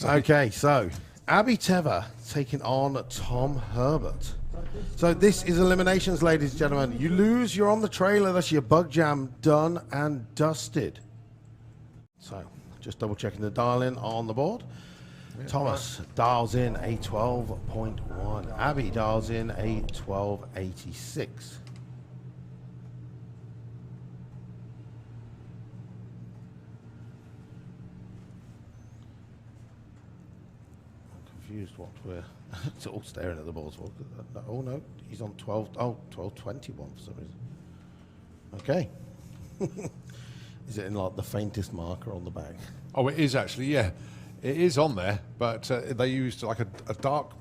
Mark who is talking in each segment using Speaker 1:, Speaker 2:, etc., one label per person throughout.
Speaker 1: Okay, so Abby Tever taking on Tom Herbert. So this is Eliminations, ladies and gentlemen. You lose, you're on the trailer. That's your bug jam done and dusted. So just double checking the dial in on the board. Yeah, Thomas dials in a 12.1. Abby dials in a 1286. Confused what we're it's all staring at the balls. Oh no, he's on 12. Oh, 1221 for some reason. Okay. Is it in like the faintest marker on the back?
Speaker 2: Oh, it is actually, yeah. It is on there, but they used like a dark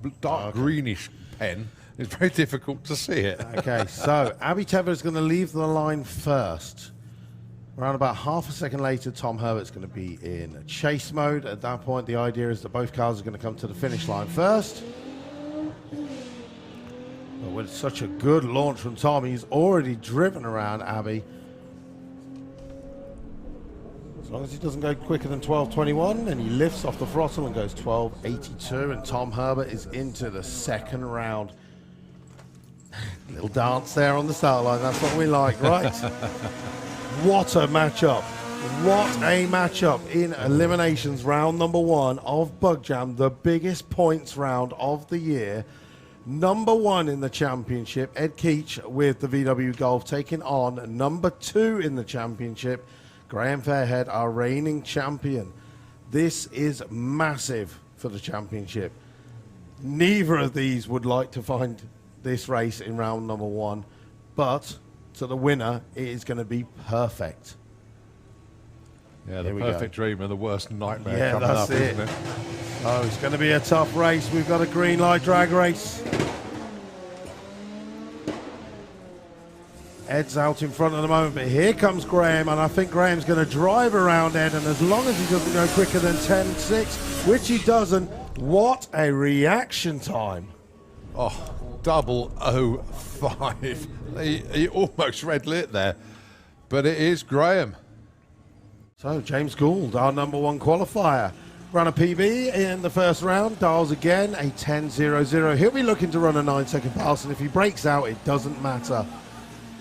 Speaker 2: greenish pen. It's very difficult to see it.
Speaker 1: Okay, so Abby Tever is going to leave the line first. Around about half a second later, Tom Herbert's going to be in chase mode. At that point, the idea is that both cars are going to come to the finish line first. But with such a good launch from Tom, he's already driven around Abby. As long as he doesn't go quicker than 12.21, and he lifts off the throttle and goes 12.82, and Tom Herbert is into the second round. Little dance there on the start line. That's what we like, right? What a matchup. What a matchup in Eliminations round number 1 of Bug Jam, the biggest points round of the year. Number 1 in the championship, Ed Keach with the VW Golf taking on number 2 in the championship, Graham Fairhead, our reigning champion. This is massive for the championship. Neither of these would like to find this race in round number 1, but to the winner, it is going to be perfect.
Speaker 2: Yeah, the perfect dream and the worst nightmare coming
Speaker 1: that's
Speaker 2: up, isn't it?
Speaker 1: Oh, it's going to be a tough race. We've got a green light drag race. Ed's out in front at the moment, but here comes Graham, and I think Graham's going to drive around Ed, and as long as he doesn't go quicker than 10.6, which he doesn't, what a reaction time.
Speaker 2: Oh, 005. He almost red lit there, but it is Graham.
Speaker 1: So James Gould, our number 1 qualifier, run a PB in the first round, dials again a 10.00. He'll be looking to run a 9-second pass, and if he breaks out, it doesn't matter.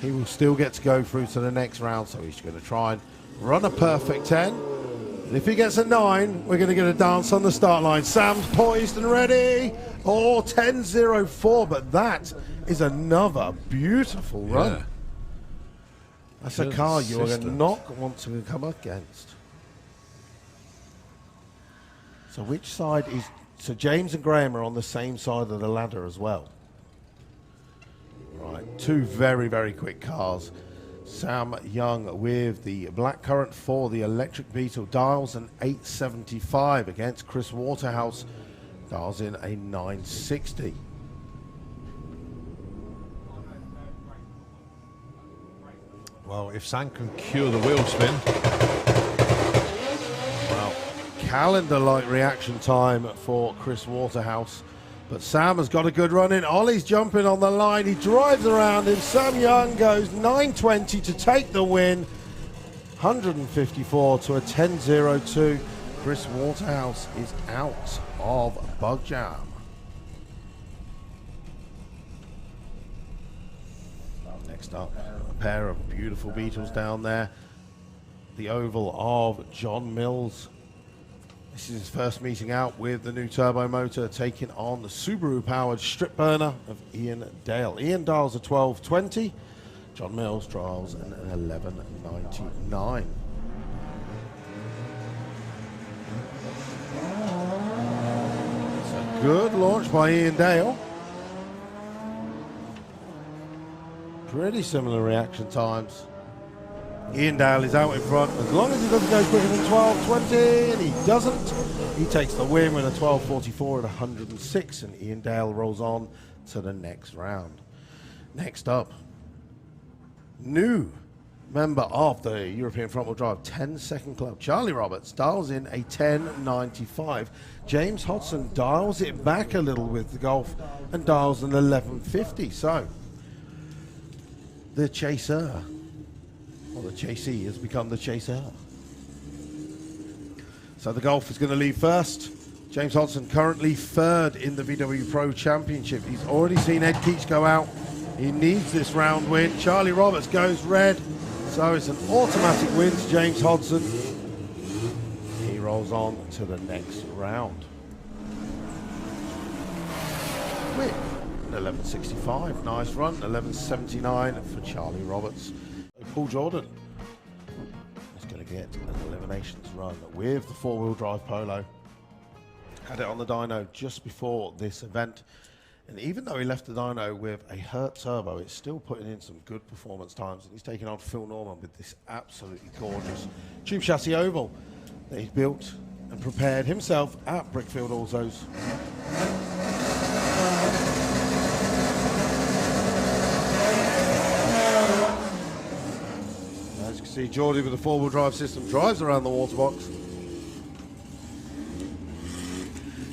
Speaker 1: He will still get to go through to the next round, so he's going to try and run a perfect 10. And if he gets a 9, we're going to get a dance on the start line. Sam's poised and ready. Oh, 10.04, but that is another beautiful run. Yeah. That's a car you are not want to come against. So which side is... So James and Graham are on the same side of the ladder as well. Right, 2 very, very quick cars. Sam Young with the Blackcurrant for the Electric Beetle, dials an 875 against Chris Waterhouse, dials in a 960.
Speaker 2: Well, if Sam can cure the wheel spin.
Speaker 1: Well, calendar-like reaction time for Chris Waterhouse. But Sam has got a good run in. Ollie's jumping on the line. He drives around him. Sam Young goes 9.20 to take the win. 154 to a 10.02. Chris Waterhouse is out of Bug Jam. Next up, a pair of beautiful Beetles down there. The oval of John Mills. This is his first meeting out with the new turbo motor, taking on the Subaru-powered strip burner of Ian Dale. Ian dials a 12.20. John Mills trials an 11.99. It's a good launch by Ian Dale. Pretty similar reaction times. Ian Dale is out in front. As long as he doesn't go quicker than 12.20, and he doesn't, he takes the win with a 12.44 at 106, and Ian Dale rolls on to the next round. Next up, new member of the European front-wheel drive 10-second club, Charlie Roberts, dials in a 10.95. James Hodson dials it back a little with the Golf and dials an 11.50. So the chaser, or the chasee, has become the chaser. So the Golf is going to leave first. James Hodson currently third in the VW Pro Championship. He's already seen Ed Keach go out. He needs this round win. Charlie Roberts goes red. So it's an automatic win to James Hodson. He rolls on to the next round. Win. 11.65. Nice run. 11.79 for Charlie Roberts. Paul Jordan is going to get an eliminations run with the four-wheel drive Polo. Had it on the dyno just before this event. And even though he left the dyno with a hurt turbo, it's still putting in some good performance times. And he's taking on Phil Norman with this absolutely gorgeous tube chassis oval that he's built and prepared himself at Brickfield Autos. As you can see, Geordie with the four-wheel drive system drives around the water box.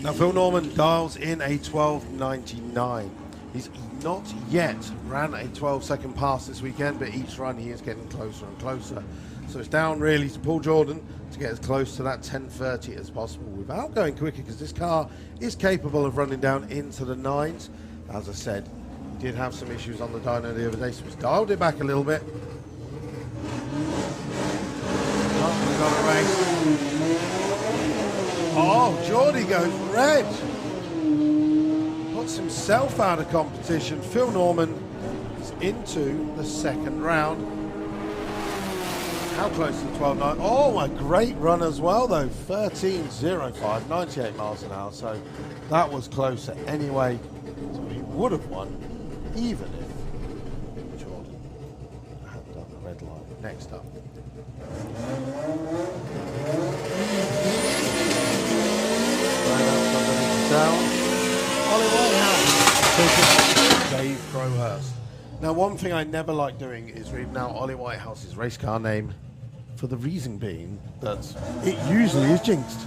Speaker 1: Now Phil Norman dials in a 12.99. He's not yet ran a 12-second pass this weekend, but each run he is getting closer and closer. So it's down really to Paul Jordan to get as close to that 10.30 as possible without going quicker, because this car is capable of running down into the 9s. As I said, he did have some issues on the dyno the other day, so he's dialed it back a little bit. Oh, we've got a race. Oh, Geordie goes red. Puts himself out of competition. Phil Norman is into the second round. How close to the 12.9? Oh, a great run as well, though. 13.05, 98 miles an hour. So that was closer anyway. So he would have won, even if Jordan hadn't done the red line. Next up. Down. Ollie Whitehouse. Dave Crowhurst. Now, one thing I never like doing is reading out Ollie Whitehouse's race car name, for the reason being that it usually is jinxed.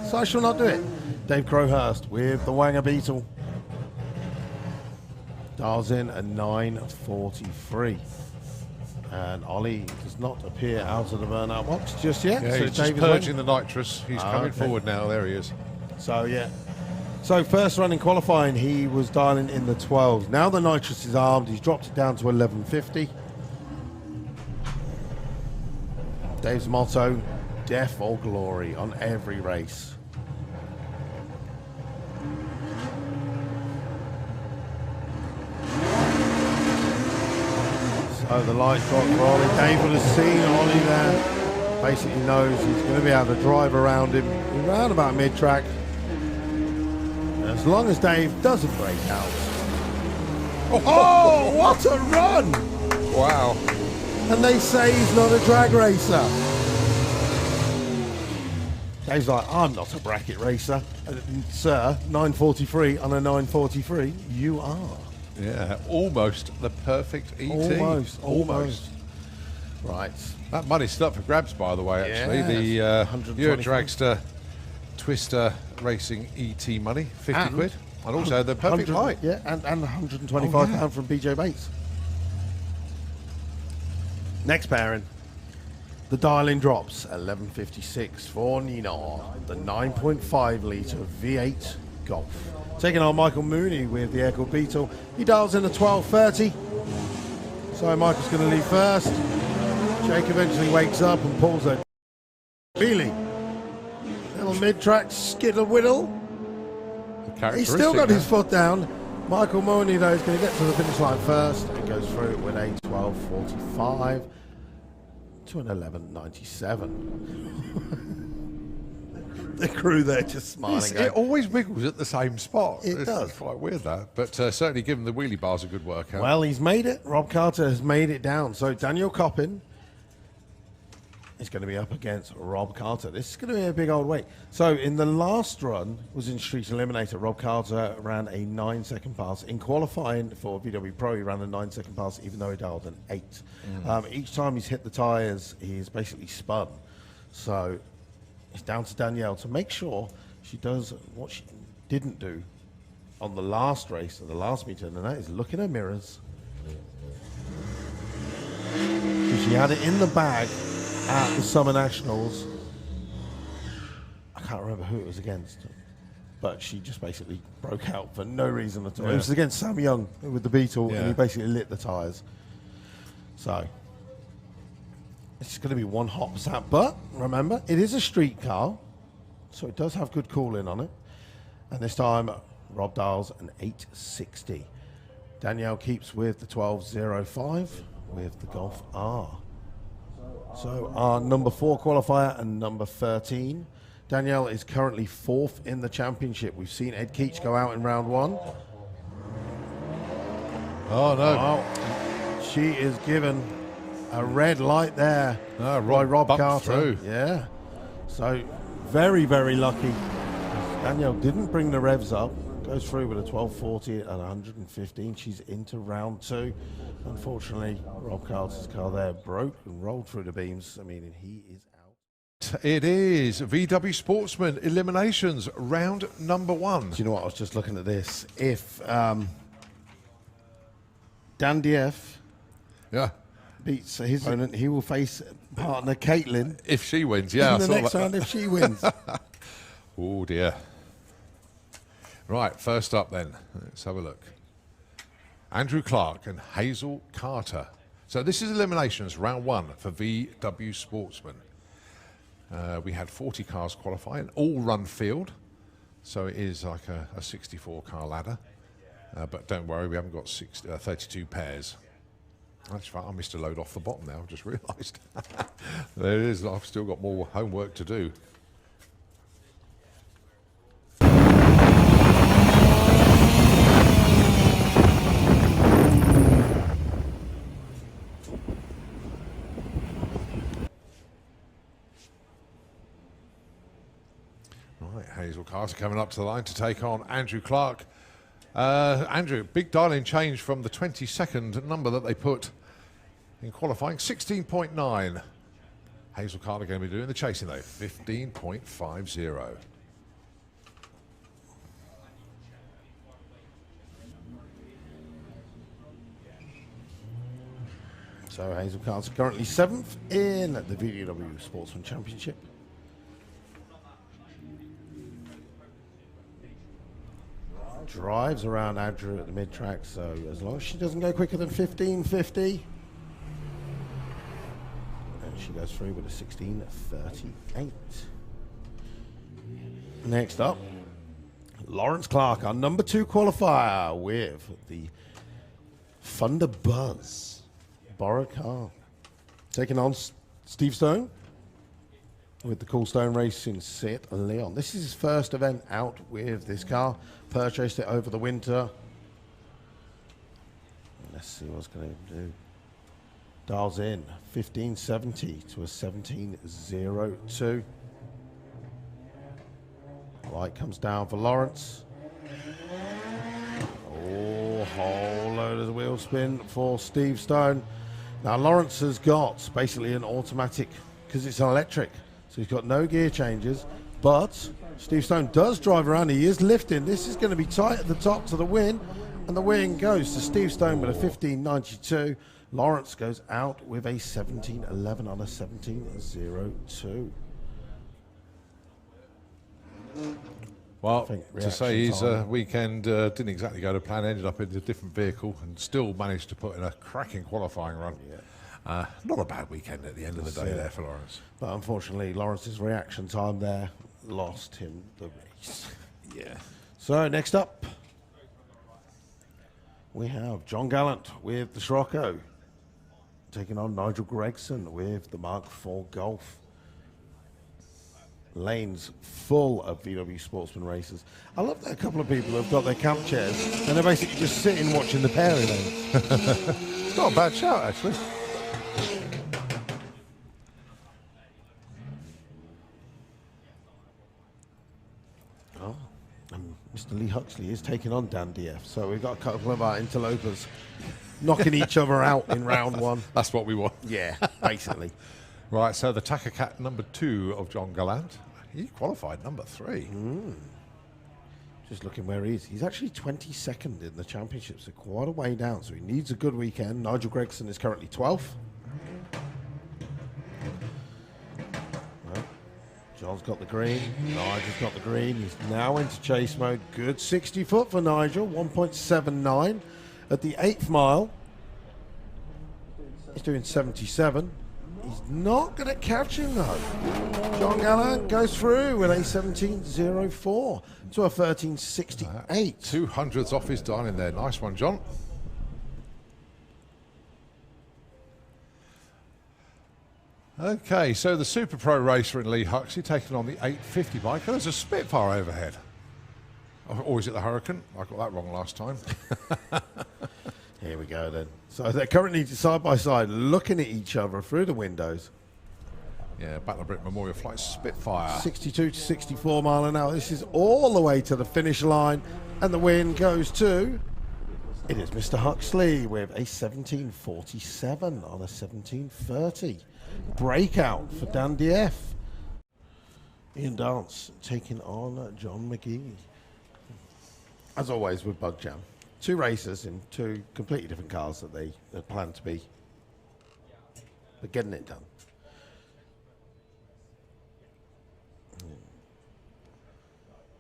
Speaker 1: So I shall not do it. Dave Crowhurst with the Wanger Beetle. Dials in a 9.43. And Ollie does not appear out of the burnout box just yet.
Speaker 2: Yeah,
Speaker 1: so
Speaker 2: he's just purging the nitrous. He's coming forward now. There he is.
Speaker 1: So, yeah. So, first run in qualifying, he was dialing in the 12s. Now the nitrous is armed. He's dropped it down to 11.50. Dave's motto, death or glory on every race. So the lights got for Ollie. Dave would have seen Ollie there. Basically knows he's going to be able to drive around him around about mid-track. As long as Dave doesn't break out. Oh, what a run!
Speaker 2: Wow.
Speaker 1: And they say he's not a drag racer. Dave's like, I'm not a bracket racer. Sir, 9.43 on a 9.43, you are.
Speaker 2: Yeah, almost the perfect ET.
Speaker 1: Almost. Right.
Speaker 2: That money's still up for grabs, by the way, actually.
Speaker 1: Yeah,
Speaker 2: The Euro Dragster Twister Racing ET money, 50 quid. And also the perfect height.
Speaker 1: Yeah, and £125 from BJ Bates. Next pairing. The dial-in drops, 11.56 for Nina, the 9.5 litre V8 Golf. Taking on Michael Mooney with the air-cooled Beetle. He dials in a 12.30. So Michael's going to leave first. Jake eventually wakes up and pulls a wheelie. Little mid-track skittle-whittle. He's still got his foot down. Michael Mooney, though, is going to get to the finish line first and goes through with a 12.45 to an 11.97. The crew there just smiling.
Speaker 2: It always wiggles at the same spot.
Speaker 1: It does.
Speaker 2: It's quite weird, that. But certainly given the wheelie bar's a good workout.
Speaker 1: Well, he's made it. Rob Carter has made it down. So Daniel Coppin is going to be up against Rob Carter. This is going to be a big old wait. So in the last run was in Street Eliminator. Rob Carter ran a 9-second pass. In qualifying for VW Pro, he ran a 9-second pass, even though he dialed an 8. Each time he's hit the tyres, he's basically spun. So it's down to Danielle to make sure she does what she didn't do on the last race, or the last meeting, and that is look in her mirrors. She had it in the bag at the Summer Nationals. I can't remember who it was against, but she just basically broke out for no reason at all. It was against Sam Young with the Beetle, and he basically lit the tyres. So it's going to be one hot sap, but remember, it is a street car, so it does have good cooling on it. And this time, Rob dials an 860. Danielle keeps with the 1205 with the Golf R. So our number 4 qualifier and number 13. Danielle is currently 4th in the championship. We've seen Ed Keach go out in round 1.
Speaker 2: Oh, no.
Speaker 1: Oh, she is given a red light there by Rob Carter.
Speaker 2: Through.
Speaker 1: Yeah. So very, very lucky. Danielle didn't bring the revs up. Goes through with a 1240 at 115. She's into round 2. Unfortunately, Rob Carter's car there broke and rolled through the beams. I mean, he is out.
Speaker 2: It is VW Sportsman Eliminations, round number 1.
Speaker 1: Do you know what? I was just looking at this. If Dan Dief beats his opponent, he will face partner Caitlin.
Speaker 2: If she wins, yeah.
Speaker 1: In the next round, if she wins.
Speaker 2: Oh, dear. Right, first up then, let's have a look. Andrew Clark and Hazel Carter. So this is Eliminations, round 1 for VW Sportsman. We had 40 cars qualifying, all run field. So it is like a 64-car ladder. But don't worry, we haven't got 32 pairs. Actually, I missed a load off the bottom now, I've just realised. There it is, I've still got more homework to do. Hazel Carter coming up to the line to take on Andrew Clark. Andrew, big dial-in change from the 22nd number that they put in qualifying, 16.9. Hazel Carter going to be doing the chasing though, 15.50.
Speaker 1: So Hazel Carter's currently 7th in the VW Sportsman Championship. Drives around Andrew at the mid-track, so as long as she doesn't go quicker than 15.50, and she goes through with a 16.38. Next up, Lawrence Clark, our number 2 qualifier with the Thunder Buzz borrowed car, taking on Steve Stone with the Cool Stone Racing St. Leon. This is his first event out with this car. Purchased it over the winter. Let's see what's going to do. Dials in 1570 to a 1702. Light comes down for Lawrence. Oh, whole load of the wheel spin for Steve Stone. Now Lawrence has got basically an automatic, because it's an electric. So he's got no gear changes, but Steve Stone does drive around. He is lifting. This is going to be tight at the top to the win, and the win goes to Steve Stone with a 15.92. Lawrence goes out with a 17.11 on a 17.02.
Speaker 2: Well, to say his weekend didn't exactly go to plan, ended up in a different vehicle and still managed to put in a cracking qualifying run. Yeah. Not a bad weekend at the end of the day there for Lawrence. But
Speaker 1: unfortunately, Lawrence's reaction time there lost him the race. Yeah. So next up, we have John Gallant with the Scirocco taking on Nigel Gregson with the Mark IV Golf. Lanes full of VW Sportsman races. I love that a couple of people have got their camp chairs and they're basically just sitting watching the pairing lanes.
Speaker 2: It's not a bad shout, actually.
Speaker 1: Oh, and Mr. Lee Huxley is taking on Dan DF. So we've got a couple of our interlopers knocking each other out in round one.
Speaker 2: That's what we want.
Speaker 1: Yeah, basically.
Speaker 2: Right, so the Tacker Cat number 2 of John Gallant. He qualified number 3.
Speaker 1: Just looking where he is. He's actually 22nd in the championship, so quite a way down. So he needs a good weekend. Nigel Gregson is currently 12th. Well, John's got the green. Nigel's got the green. He's now into chase mode. Good 60 foot for Nigel. 1.79 at the 8th mile. He's doing 77. He's not going to catch him though. John Gallant goes through with a 17.04 to a 13.68.
Speaker 2: 200s off his dial in there. Nice one, John. Okay, so the Super Pro racer in Lee Huxley taking on the 850 bike. There's a Spitfire overhead. Or is it the Hurricane? I got that wrong last time.
Speaker 1: Here we go then. So they're currently side by side looking at each other through the windows.
Speaker 2: Yeah, Battle Brick Memorial Flight Spitfire.
Speaker 1: 62 to 64 mile an hour. This is all the way to the finish line. And the win goes to... It is Mr. Huxley with a 17.47 on a 17.30. Breakout for Dan DF. Ian Dance taking on John McGee. As always with Bug Jam. 2 racers in 2 completely different cars that they had planned to be. But getting it done.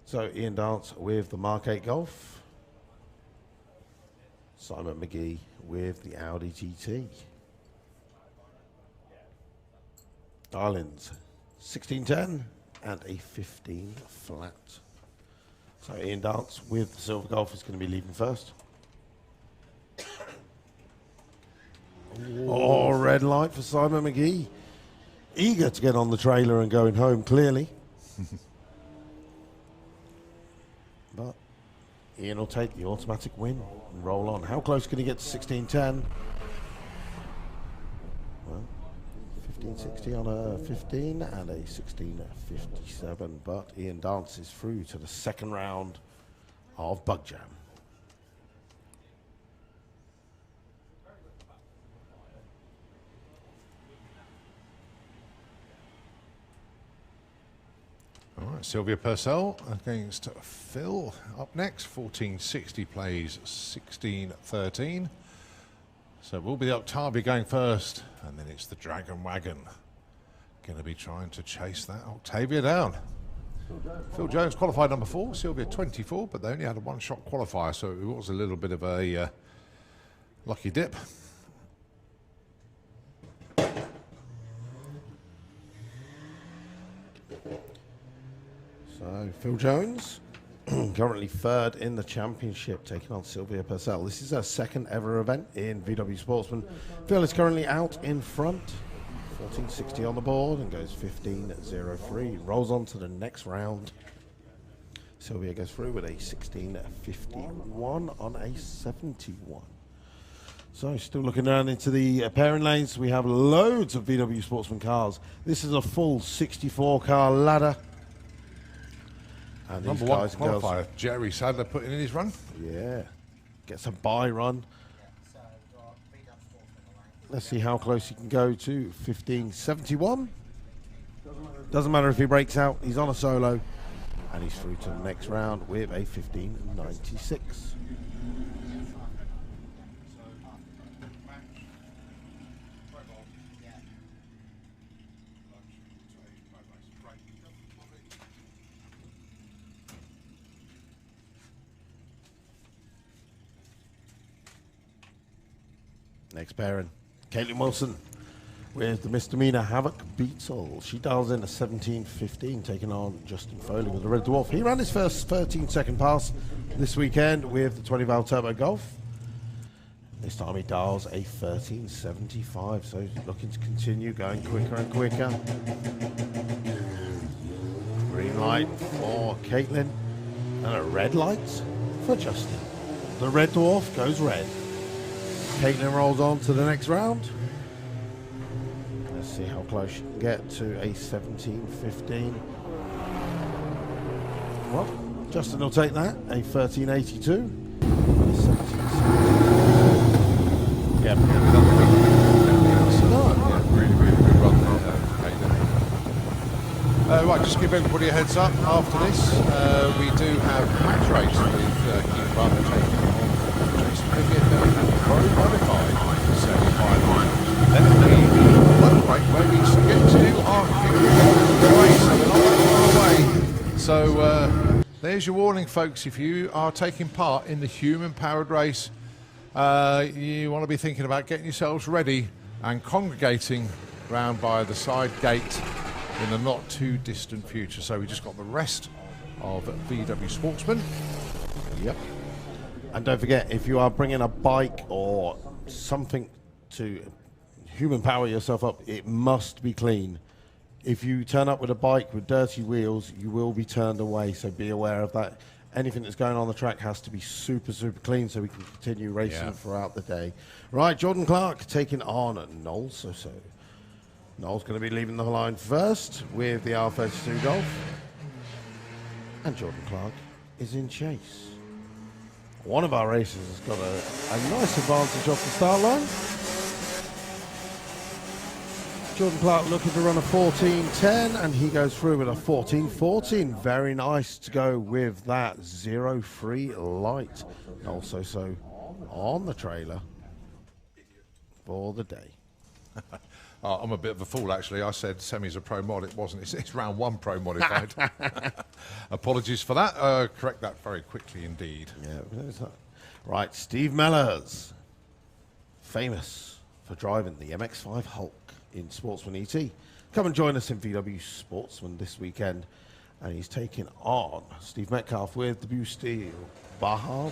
Speaker 1: So Ian Dance with the Mark 8 Golf. Simon McGee with the Audi GT. Darlins 1610 and a 15 flat. So Ian Dance with the Silver Golf is going to be leaving first. Oh, red light for Simon McGee. Eager to get on the trailer and going home, clearly. But Ian will take the automatic win and roll on. How close can he get to 1610? Well, 1560 on a 15 and a 1657. But Ian Dance is through to the second round of Bug Jam.
Speaker 2: All right, Sylvia Purcell against Phil up next. 1460 plays 1613. So it will be the Octavia going first, and then it's the Dragon Wagon going to be trying to chase that Octavia down. Phil Jones qualified number 4, Sylvia 24, but they only had a one-shot qualifier, so it was a little bit of a lucky dip.
Speaker 1: So Phil Jones, currently third in the championship, taking on Sylvia Purcell. This is her second ever event in VW Sportsman. Phil is currently out in front, 1460 on the board and goes 15.03. Rolls on to the next round. Sylvia goes through with a 16.51 on a 71. So still looking down into the pairing lanes. We have loads of VW Sportsman cars. This is a full 64 car ladder. And
Speaker 2: Number 1 qualifier, Jerry Sadler putting in his run.
Speaker 1: Yeah, gets a bye run. Let's see how close he can go to 1571. Doesn't matter if he breaks out, he's on a solo. And he's through to the next round with a 1596. Next pairing, Caitlin Wilson with the misdemeanor Havoc Beetle. She dials in a 17.15, taking on Justin Foley with the Red Dwarf. He ran his first 13-second pass this weekend with the 20-valve turbo Golf. This time he dials a 13.75, so he's looking to continue going quicker and quicker. Green light for Caitlin and a red light for Justin. The Red Dwarf goes red. Caitlin rolls on to the next round. Let's see how close she can get to a 17.15. Well, Justin will take that, a 1382.
Speaker 2: Yeah, really, really good run there, Hayden. Right, just give everybody a heads up. After this, we do have match race with Keith Barker taking on Jason Pickett and Pro Modified 75. Then it'll be the lunch break where we get to do our race. So we're not that far away. So there's your warning, folks. If you are taking part in the human-powered race, you want to be thinking about getting yourselves ready and congregating round by the side gate in the not too distant future. So we just got the rest of VW Sportsman.
Speaker 1: Yep. And don't forget, if you are bringing a bike or something to human power yourself up, it must be clean. If you turn up with a bike with dirty wheels, you will be turned away, so be aware of that. Anything that's going on the track has to be super, super clean so we can continue racing throughout the day. Right, Jordan Clark taking on Noel So-So. Noel's going to be leaving the line first with the R32 Golf. And Jordan Clark is in chase. One of our racers has got a nice advantage off the start line. Jordan Clark looking to run a 14.10 and he goes through with a 14.14. Very nice to go with that 0-3 light. And also so on the trailer for the day.
Speaker 2: I'm a bit of a fool, actually. I said semi's a pro mod. It wasn't. It's round 1 pro modified. Apologies for that. Correct that very quickly indeed.
Speaker 1: Yeah. Right, Steve Mellors, famous for driving the MX-5 Hulk in Sportsman ET. Come and join us in VW Sportsman this weekend. And he's taking on Steve Metcalf with the Blue Steel Bahad.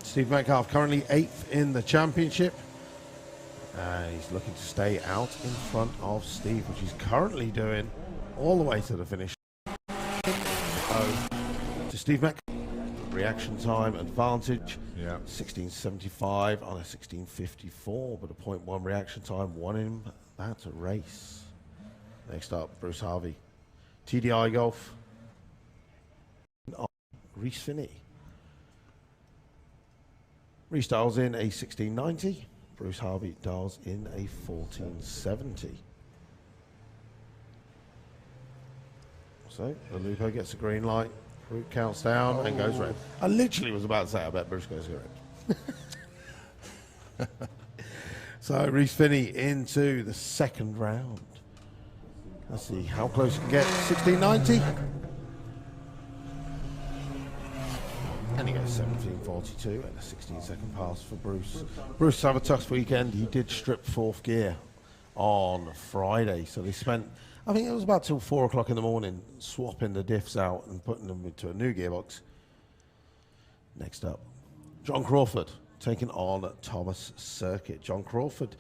Speaker 1: Steve Metcalf currently 8th in the championship. He's looking to stay out in front of Steve, which he's currently doing all the way to the finish. To Steve Metcalf. Reaction time advantage, 16.75 on a 16.54, but a 0.1 reaction time won him that race. Next up, Bruce Harvey, TDI Golf, Reese Finney. Reese dials in a 16.90, Bruce Harvey dials in a 14.70. So the Lupo gets a green light. Route counts down and goes red. I literally was about to say, I bet Bruce goes red. So Reese Finney into the second round. Let's see how close you can get. 16.90. And he goes 17.42 and a 16-second pass for Bruce. Bruce had a tough weekend. He did strip 4th gear on Friday, so they spent, I think it was about till 4 o'clock in the morning, swapping the diffs out and putting them into a new gearbox. Next up, John Crawford taking on Thomas Circuit. John Crawford,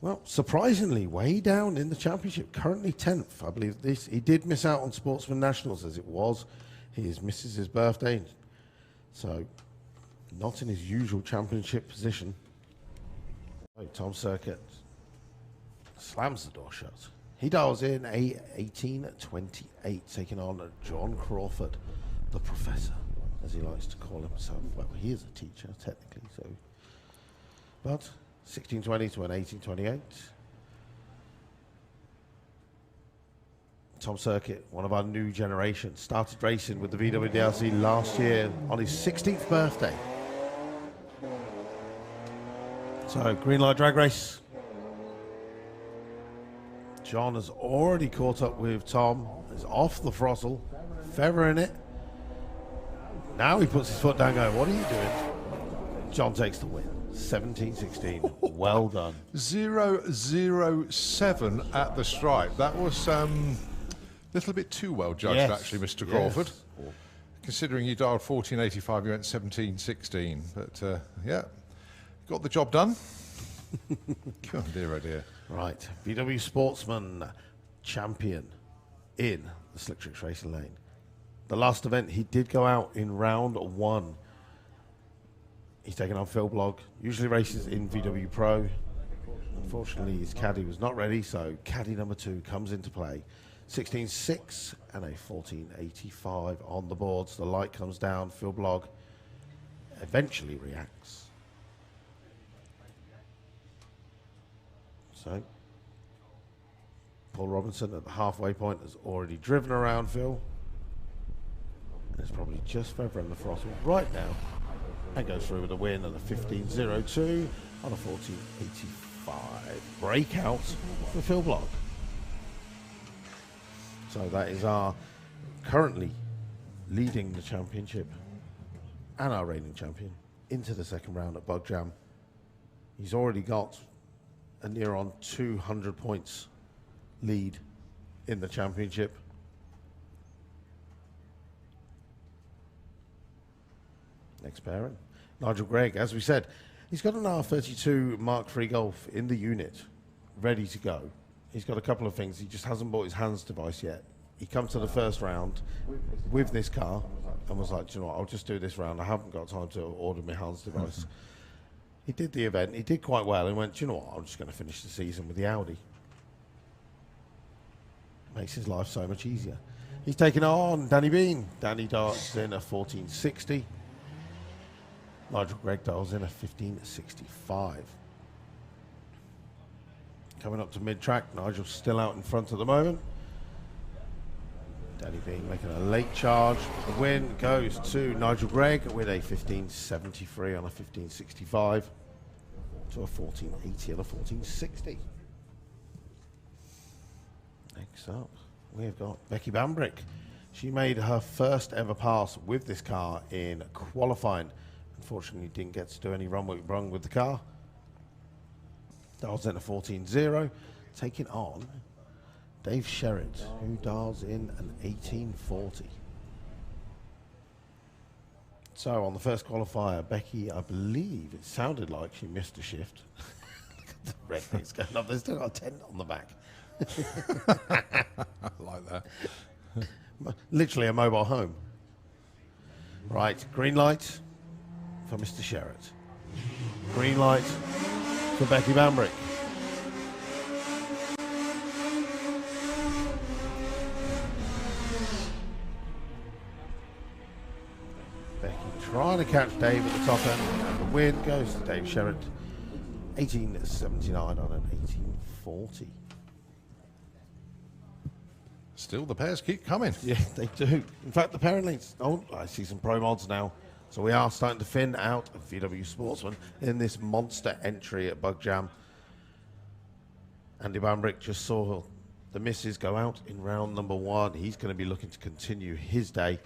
Speaker 1: well, surprisingly, way down in the championship, currently 10th. I believe this. He did miss out on Sportsman Nationals as it was. He misses his birthday, so not in his usual championship position. Oh, Tom Circuit slams the door shut. He dials in a 18.28, taking on John Crawford, the professor, as he likes to call himself. Well, he is a teacher, technically, so. But 16.20 to an 18.28. Tom Circuit, one of our new generation, started racing with the VWDRC last year on his 16th birthday. So, green light drag race. John has already caught up with Tom, is off the throttle, feathering it. Now he puts his foot down going, what are you doing? John takes the win, 17-16, well done.
Speaker 2: 0.007 at the stripe. That was a little bit too well judged, actually, Mr. Crawford. Yes. Considering you dialed 14.85, you went 17.16. But, yeah, got the job done. Oh dear, oh dear.
Speaker 1: Right, VW Sportsman champion in the Slick Tricks Racing Lane. The last event, he did go out in round 1. He's taken on Phil Blogg, usually races in VW Pro. Unfortunately, his caddy was not ready, so caddy number 2 comes into play. 16.6 and a 14.85 on the boards. The light comes down. Phil Blogg eventually reacts. So, Paul Robinson at the halfway point has already driven around Phil. And it's probably just feathering the throttle right now. And goes through with a win and a 15.02 on a 14.85. Breakout for Phil Blogg. So that is our currently leading the championship and our reigning champion into the second round at Bug Jam. He's already got a near on 200 points lead in the championship. Next pairing, Nigel Gregg. As we said, he's got an R32 Mark III Golf in the unit, ready to go. He's got a couple of things. He just hasn't bought his hands device yet. He comes to the first round with this car and was like, do you know what, I'll just do this round. I haven't got time to order my hands device. He did the event. He did quite well and went, do you know what, I'm just going to finish the season with the Audi. Makes his life so much easier. He's taking on Danny Bean. Danny darts in a 14.60. Nigel Gregg dials in a 15.65. Coming up to mid-track, Nigel's still out in front at the moment. Danny Bean making a late charge. The win goes to Nigel Gregg with a 15.73 on a 15.65 to a 14.80 and a 14.60. Next up, we've got Becky Bambrick. She made her first ever pass with this car in qualifying. Unfortunately, didn't get to do any run with the car. Dials in a 14.0, taking on Dave Sherritt, who dials in an 18.40. So on the first qualifier, Becky, I believe it sounded like she missed a shift. Look at the red things going up. There's still got a tent on the back.
Speaker 2: Like that.
Speaker 1: Literally a mobile home. Right, green light for Mr. Sherritt. Green light for Becky Bambrick. Becky trying to catch Dave at the top end, and the win goes to Dave Sherritt. 18.79 on an 18.40.
Speaker 2: Still, the pairs keep coming.
Speaker 1: Yeah, they do. In fact, the pairing links. Oh, I see some pro mods now. So we are starting to thin out of VW Sportsman in this monster entry at Bug Jam. Andy Bambrick just saw the misses go out in round number 1. He's going to be looking to continue his day.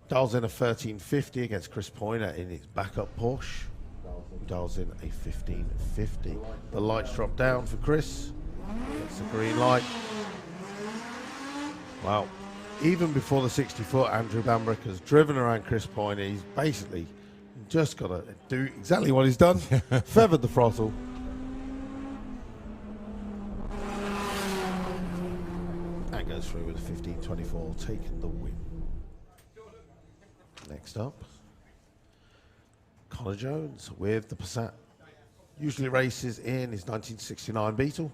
Speaker 1: Dials in a 13.50 against Chris Poyner in his backup Porsche. Dials in a 15.50. The lights drop down for Chris. Gets the green light. Wow. Even before the 60-foot, Andrew Bambrick has driven around Chris Poyner. He's basically just got to do exactly what he's done. Feathered the throttle. And goes through with a 15.24, taking the win. Next up, Connor Jones with the Passat. Usually races in his 1969 Beetle.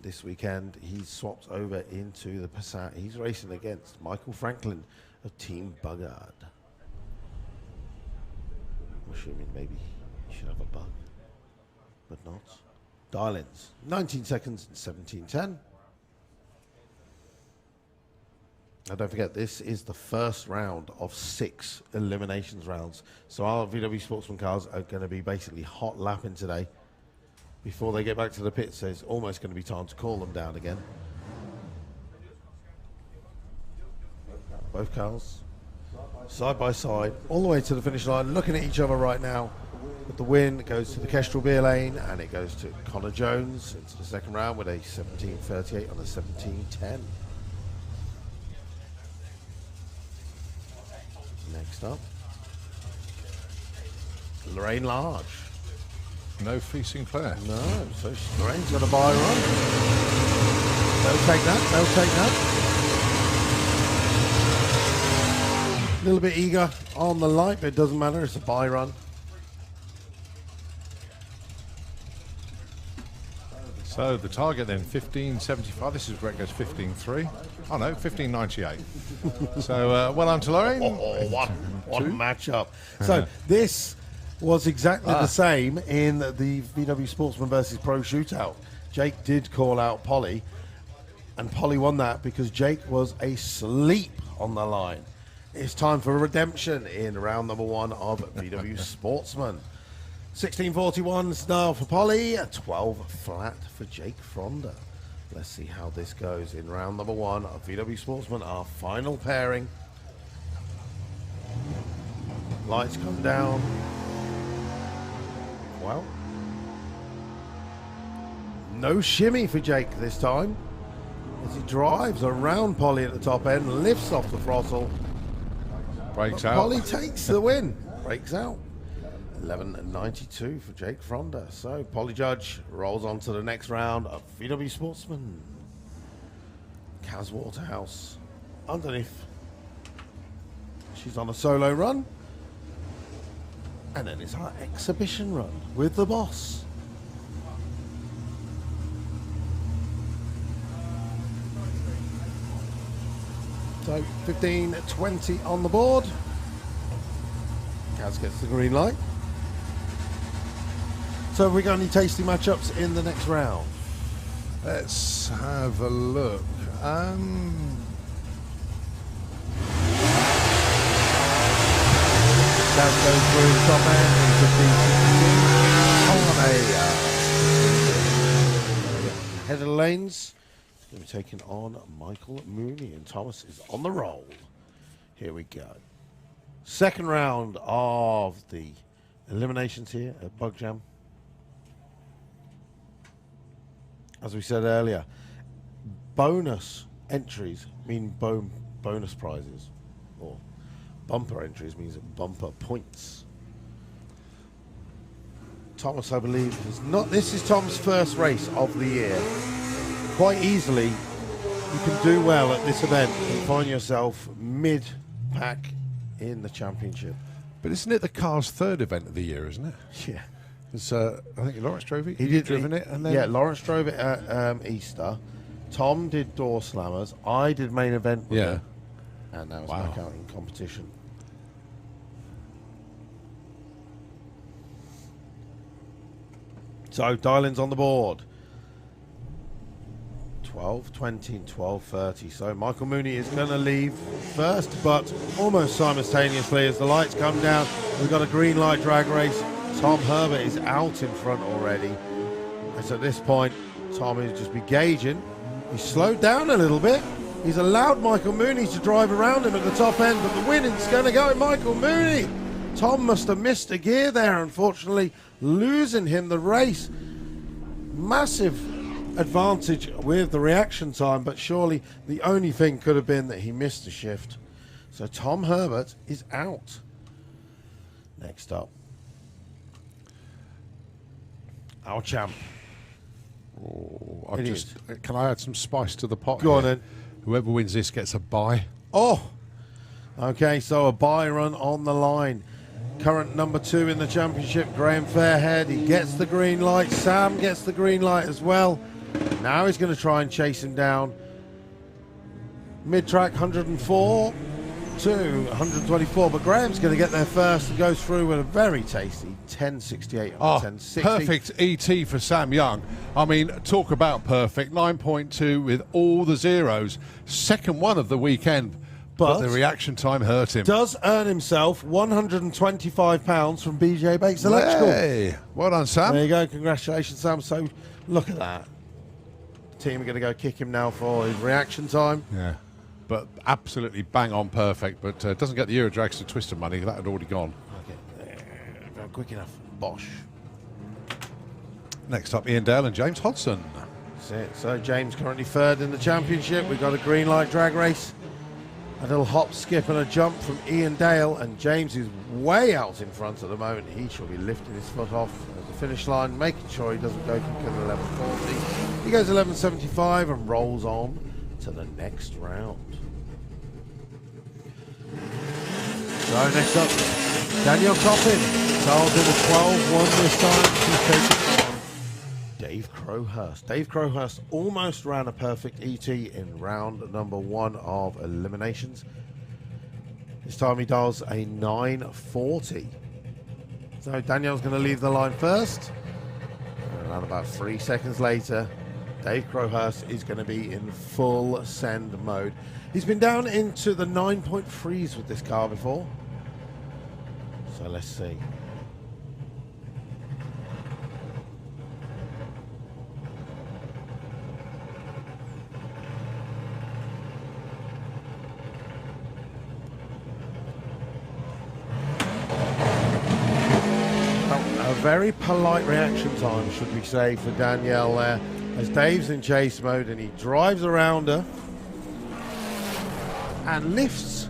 Speaker 1: This weekend, he's swapped over into the Passat. He's racing against Michael Franklin of Team Buggard. I'm assuming maybe he should have a bug, but not. Dial-ins, 19 seconds and 17.10. Now don't forget, this is the first round of 6 eliminations rounds. So our VW Sportsman cars are going to be basically hot lapping today. Before they get back to the pits, so it's almost going to be time to call them down again. Both cars, side by side, all the way to the finish line, looking at each other right now. But the win goes to the Kestrel beer lane, and it goes to Connor Jones into the second round with a 17.38 on a 17.10. Next up, Lorraine Large.
Speaker 2: No Fee Sinclair.
Speaker 1: No, so Lorraine's got a buy run. They'll take that, they'll take that. A little bit eager on the light, but it doesn't matter, it's a buy run.
Speaker 2: So the target then 15.75. This is where it goes 15.3. Oh no, 15.98. So well done to Lorraine.
Speaker 1: Oh, what a matchup. So this was exactly the same in the VW Sportsman versus Pro shootout. Jake did call out Polly, and Polly won that because Jake was asleep on the line. It's time for redemption in round number 1 of VW Sportsman. 16.41 now for Polly, 12 flat for Jake Fronda. Let's see how this goes in round number 1 of VW Sportsman, our final pairing. Lights come down. Well, no shimmy for Jake this time as he drives around Polly at the top end, lifts off the throttle.
Speaker 2: Breaks
Speaker 1: But
Speaker 2: out.
Speaker 1: Polly takes the win. Breaks out. 11.92 for Jake Fronda. So Polly Judge rolls on to the next round of VW Sportsman. Kaz Waterhouse underneath. She's on a solo run. And then it's our exhibition run with the boss. So 15.20 on the board. Kaz gets the green light. So have we got any tasty matchups in the next round?
Speaker 2: Let's have a look.
Speaker 1: Kaz goes through the top end into the head of the lanes. Going to be taking on Michael Mooney, and Thomas is on the roll. Here we go. Second round of the eliminations here at Bug Jam. As we said earlier, bonus entries mean bonus prizes, or bumper entries means bumper points. Thomas, I believe, is not. This is Tom's first race of the year. Quite easily, you can do well at this event and find yourself mid-pack in the championship.
Speaker 2: But isn't it the car's third event of the year, isn't it?
Speaker 1: Yeah.
Speaker 2: It's, I think Lawrence drove it.
Speaker 1: He did
Speaker 2: driven it, and then
Speaker 1: yeah, Lawrence drove it at Easter. Tom did door slammers. I did main event with him, and now it's back out in competition. So dial-ins on the board. 12.20 and 12.30. So Michael Mooney is going to leave first, but almost simultaneously as the lights come down, we've got a green light drag race. Tom Herbert is out in front already. And so at this point, Tom is just be gauging. He's slowed down a little bit. He's allowed Michael Mooney to drive around him at the top end, but the win is going to go to Michael Mooney. Tom must have missed a gear there, unfortunately, losing him the race. Massive advantage with the reaction time, but surely the only thing could have been that he missed the shift. So Tom Herbert is out. Next up, our champ.
Speaker 2: Oh, can I add some spice to the pot?
Speaker 1: Go on then.
Speaker 2: Whoever wins this gets a bye.
Speaker 1: Oh, okay, so a bye run on the line. Current number 2 in the championship, Graham Fairhead. He gets the green light. Sam gets the green light as well. Now he's going to try and chase him down. Mid-track 104 to 124, but Graham's going to get there first and goes through with a very tasty 10.68 on 10.60.
Speaker 2: Perfect ET for Sam Young. I mean, talk about perfect. 9.2 with all the zeros. Second one of the weekend, but the reaction time hurt him.
Speaker 1: Does earn himself £125 from BJ Bates Electrical.
Speaker 2: Hey, well done, Sam.
Speaker 1: There you go. Congratulations, Sam. So look at that. The team are going to go kick him now for his reaction time.
Speaker 2: Yeah, but absolutely bang on perfect, but doesn't get the Euro Dragster Twister money. That had already gone.
Speaker 1: Okay, not quick enough. Bosh.
Speaker 2: Next up, Ian Dale and James Hodson.
Speaker 1: That's it. So James currently third in the championship. We've got a green light drag race. A little hop, skip and a jump from Ian Dale, and James is way out in front at the moment. He shall be lifting his foot off at the finish line, making sure he doesn't go quicker than 11.40. He goes 11.75 and rolls on to the next round. So next up, Danielle Coppin. Charles in a 12-1 this time. She's taking on Dave Crowhurst. Dave Crowhurst almost ran a perfect ET in round number 1 of Eliminations. This time he does a 940. So Daniel's going to leave the line first. And around about 3 seconds later, Dave Crowhurst is going to be in full send mode. He's been down into the 9-point freeze with this car before. So let's see. A very polite reaction time, should we say, for Danielle there, as Dave's in chase mode and he drives around her and lifts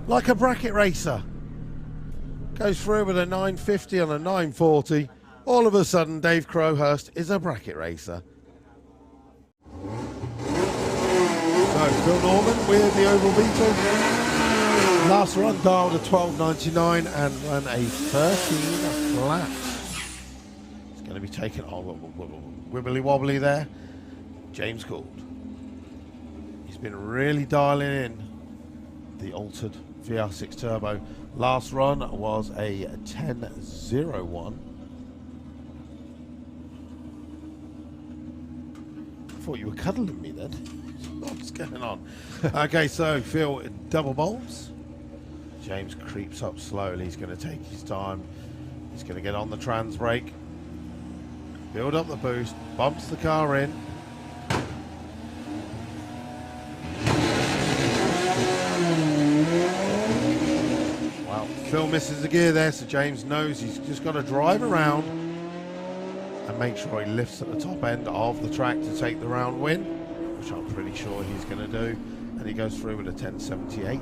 Speaker 1: like a bracket racer. Goes through with a 950 on a 940. All of a sudden, Dave Crowhurst is a bracket racer. So, Phil Norman with the Oval Beetle. Last run dialed a 12.99 and ran a 13 flat. It's going to be taken on wibbly wobbly there. James Gould. He's been really dialing in the altered VR6 Turbo. Last run was a 10.01. I thought you were cuddling me then. What's going on? Okay, so Phil double bulbs. James creeps up slowly. He's going to take his time. He's going to get on the trans brake, build up the boost, bumps the car in. Well, Phil misses the gear there, so James knows he's just got to drive around and make sure he lifts at the top end of the track to take the round win, which I'm pretty sure he's going to do. And he goes through with a 1078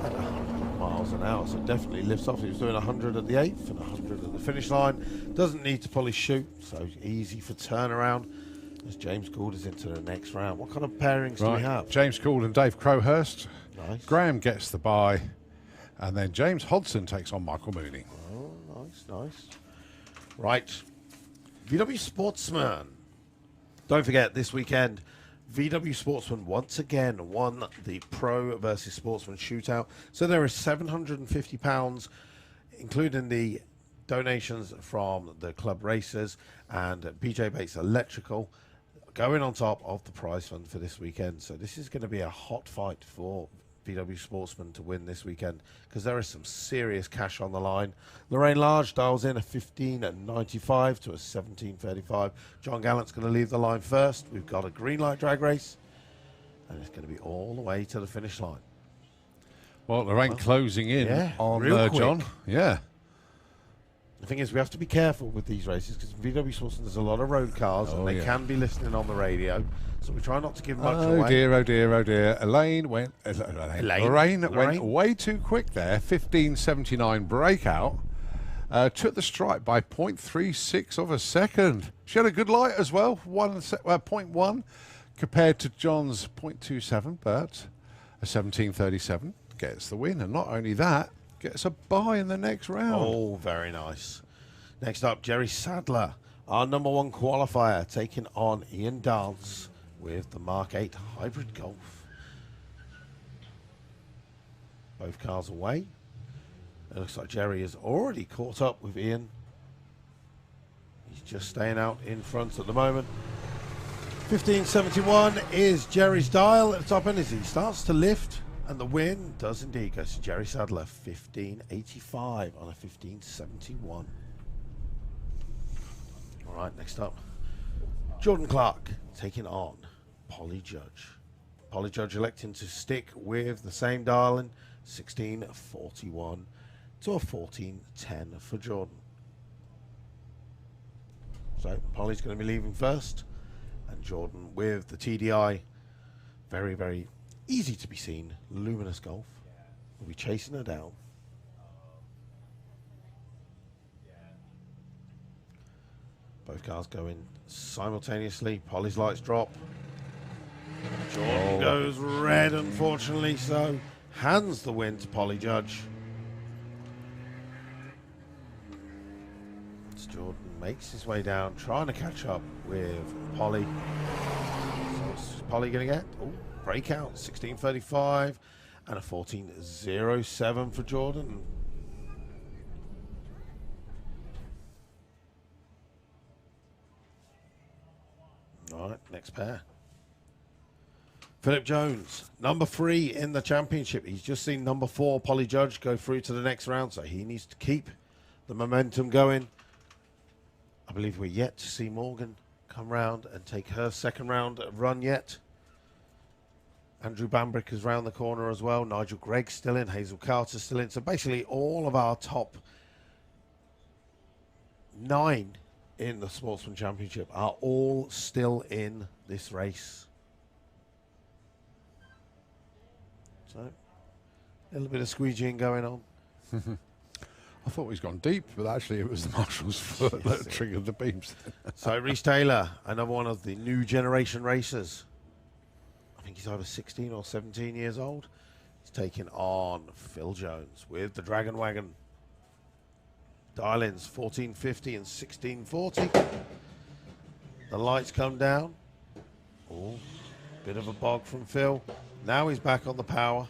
Speaker 1: at 100 miles an hour, so definitely lifts off. He was doing 100 at the 8th and 100 at the finish line. Doesn't need to pull his chute, so easy for turnaround as James Gould is into the next round. What kind of pairings do we have?
Speaker 2: James Gould and Dave Crowhurst.
Speaker 1: Nice.
Speaker 2: Graham gets the bye, and then James Hodson takes on Michael Mooney.
Speaker 1: Oh, nice, nice. Right. VW Sportsman. Don't forget, this weekend, VW Sportsman once again won the Pro versus Sportsman shootout. So there is £750, including the donations from the club racers and BJ Bates Electrical, going on top of the prize fund for this weekend. So this is going to be a hot fight for VW Sportsman to win this weekend, because there is some serious cash on the line. Lorraine Large dials in a 15.95 to a 17.35. John Gallant's going to leave the line first. We've got a green light drag race, and it's going to be all the way to the finish line.
Speaker 2: Well, Lorraine closing in on John. Yeah.
Speaker 1: The thing is, we have to be careful with these races, because VW Sportsman, there's a lot of road cars, and they can be listening on the radio. So we try not to give much away.
Speaker 2: Oh dear, oh dear, oh dear. Lorraine went way too quick there. 15.79 breakout. Took the stripe by 0.36 of a second. She had a good light as well, 0.1 compared to John's 0.27, but a 17.37 gets the win. And not only that, gets a bye in the next round.
Speaker 1: Oh, very nice. Next up, Jerry Sadler, our #1 qualifier, taking on Ian Dance with the Mark 8 Hybrid Golf. Both cars away. It looks like Jerry has already caught up with Ian. He's just staying out in front at the moment. 15.71 is Jerry's dial at the top end as he starts to lift, and the win does indeed go to Jerry Sadler. 15.85 on a 15.71. All right, next up, Jordan Clark taking on Polly Judge. Polly Judge electing to stick with the same dialing, 16.41 to a 14.10 for Jordan. So Polly's going to be leaving first, and Jordan with the TDI, very, very easy to be seen, luminous Golf, will be chasing her down. Both cars going simultaneously. Polly's lights drop. Jordan goes red, unfortunately, so hands the win to Polly Judge. It's Jordan makes his way down, trying to catch up with Polly. So what's Polly going to get? Oh, breakout, 16.35 and a 14.07 for Jordan. All right, next pair. Philip Jones, number 3 in the championship. He's just seen number 4, Polly Judge, go through to the next round, so he needs to keep the momentum going. I believe we're yet to see Morgan come round and take her second round run yet. Andrew Bambrick is round the corner as well. Nigel Gregg's still in. Hazel Carter's still in. So basically all of our top 9 in the Sportsman Championship are all still in this race. So, a little bit of squeegeeing going on.
Speaker 2: I thought he's gone deep, but actually it was the marshal's foot that triggered the beams.
Speaker 1: So, Reece Taylor, another one of the new generation racers. I think he's either 16 or 17 years old. He's taking on Phil Jones with the Dragon Wagon. Dial-ins 1450 and 1640. The lights come down. Oh, bit of a bog from Phil. Now he's back on the power.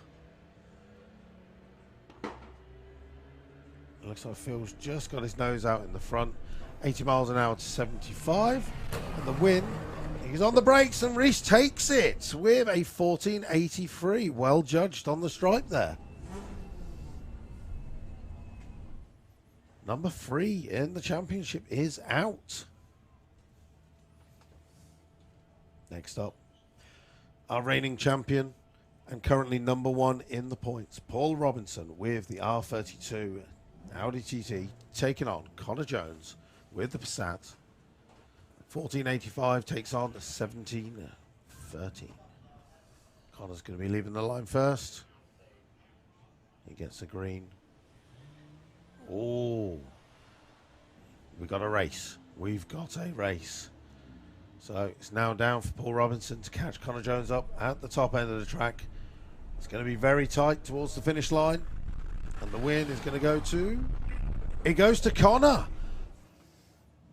Speaker 1: It looks like Phil's just got his nose out in the front. 80 miles an hour to 75. And the win, he's on the brakes and Reece takes it with a 14.83. Well judged on the stripe there. Number 3 in the championship is out. Next up, our reigning champion and currently number 1 in the points, Paul Robinson with the R32 Audi TT, taking on Connor Jones with the Passat. 14.85 takes on 17.30. Connor's going to be leaving the line first. He gets the green. Oh, we got a race. We've got a race. So it's now down for Paul Robinson to catch Connor Jones up at the top end of the track. It's going to be very tight towards the finish line. And the win is going to go to... It goes to Connor.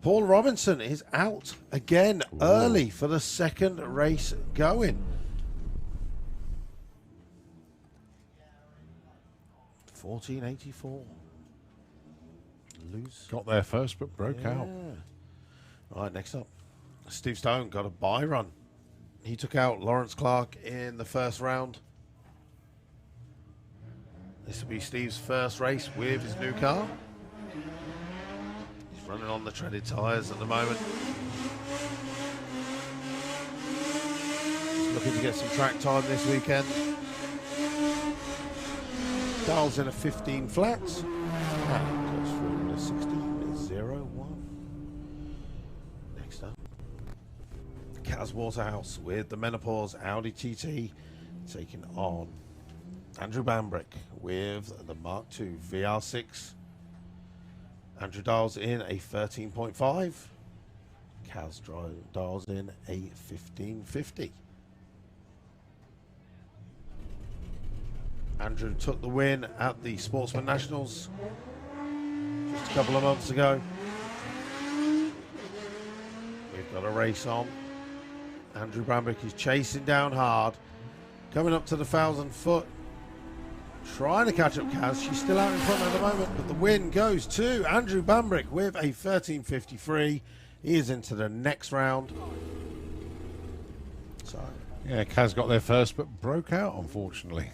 Speaker 1: Paul Robinson is out again early for the second race going. 14.84. Lose.
Speaker 2: Got there first, but broke out.
Speaker 1: All right, next up. Steve Stone got a bye run. He took out Lawrence Clark in the first round. This will be Steve's first race with his new car. He's running on the treaded tyres at the moment. Just looking to get some track time this weekend. Dials in a 15 flats. And goes through a 16.01. Next up, Kaz Waterhouse with the Menopause Audi TT taking on Andrew Bambrick with the Mark II VR6. Andrew dials in a 13.5. Kaz dials in a 1550. Andrew took the win at the Sportsman Nationals just a couple of months ago. We've got a race on. Andrew Bambrick is chasing down hard, coming up to the 1,000 foot, trying to catch up Kaz. She's still out in front at the moment, but the win goes to Andrew Bambrick with a 13.53. He is into the next round. So
Speaker 2: Yeah, Kaz got there first, but broke out, unfortunately.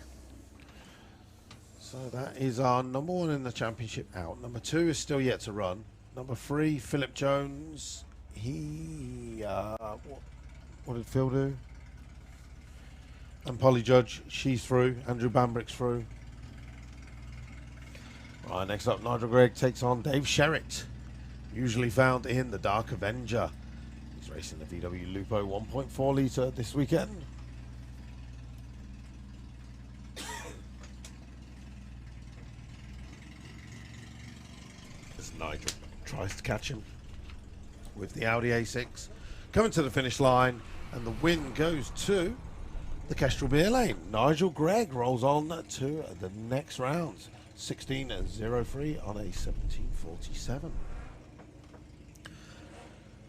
Speaker 1: So that is our number 1 in the championship out. Number 2 is still yet to run. Number 3, Philip Jones. He, what did Phil do? And Polly Judge, she's through. Andrew Bambrick's through. Right, next up, Nigel Gregg takes on Dave Sherritt, usually found in the Dark Avenger. He's racing the VW Lupo 1.4 litre this weekend. As Nigel tries to catch him with the Audi A6. Coming to the finish line, and the win goes to the Kestrel Beer Lane. Nigel Gregg rolls on to the next round. 16.03 on a 17.47.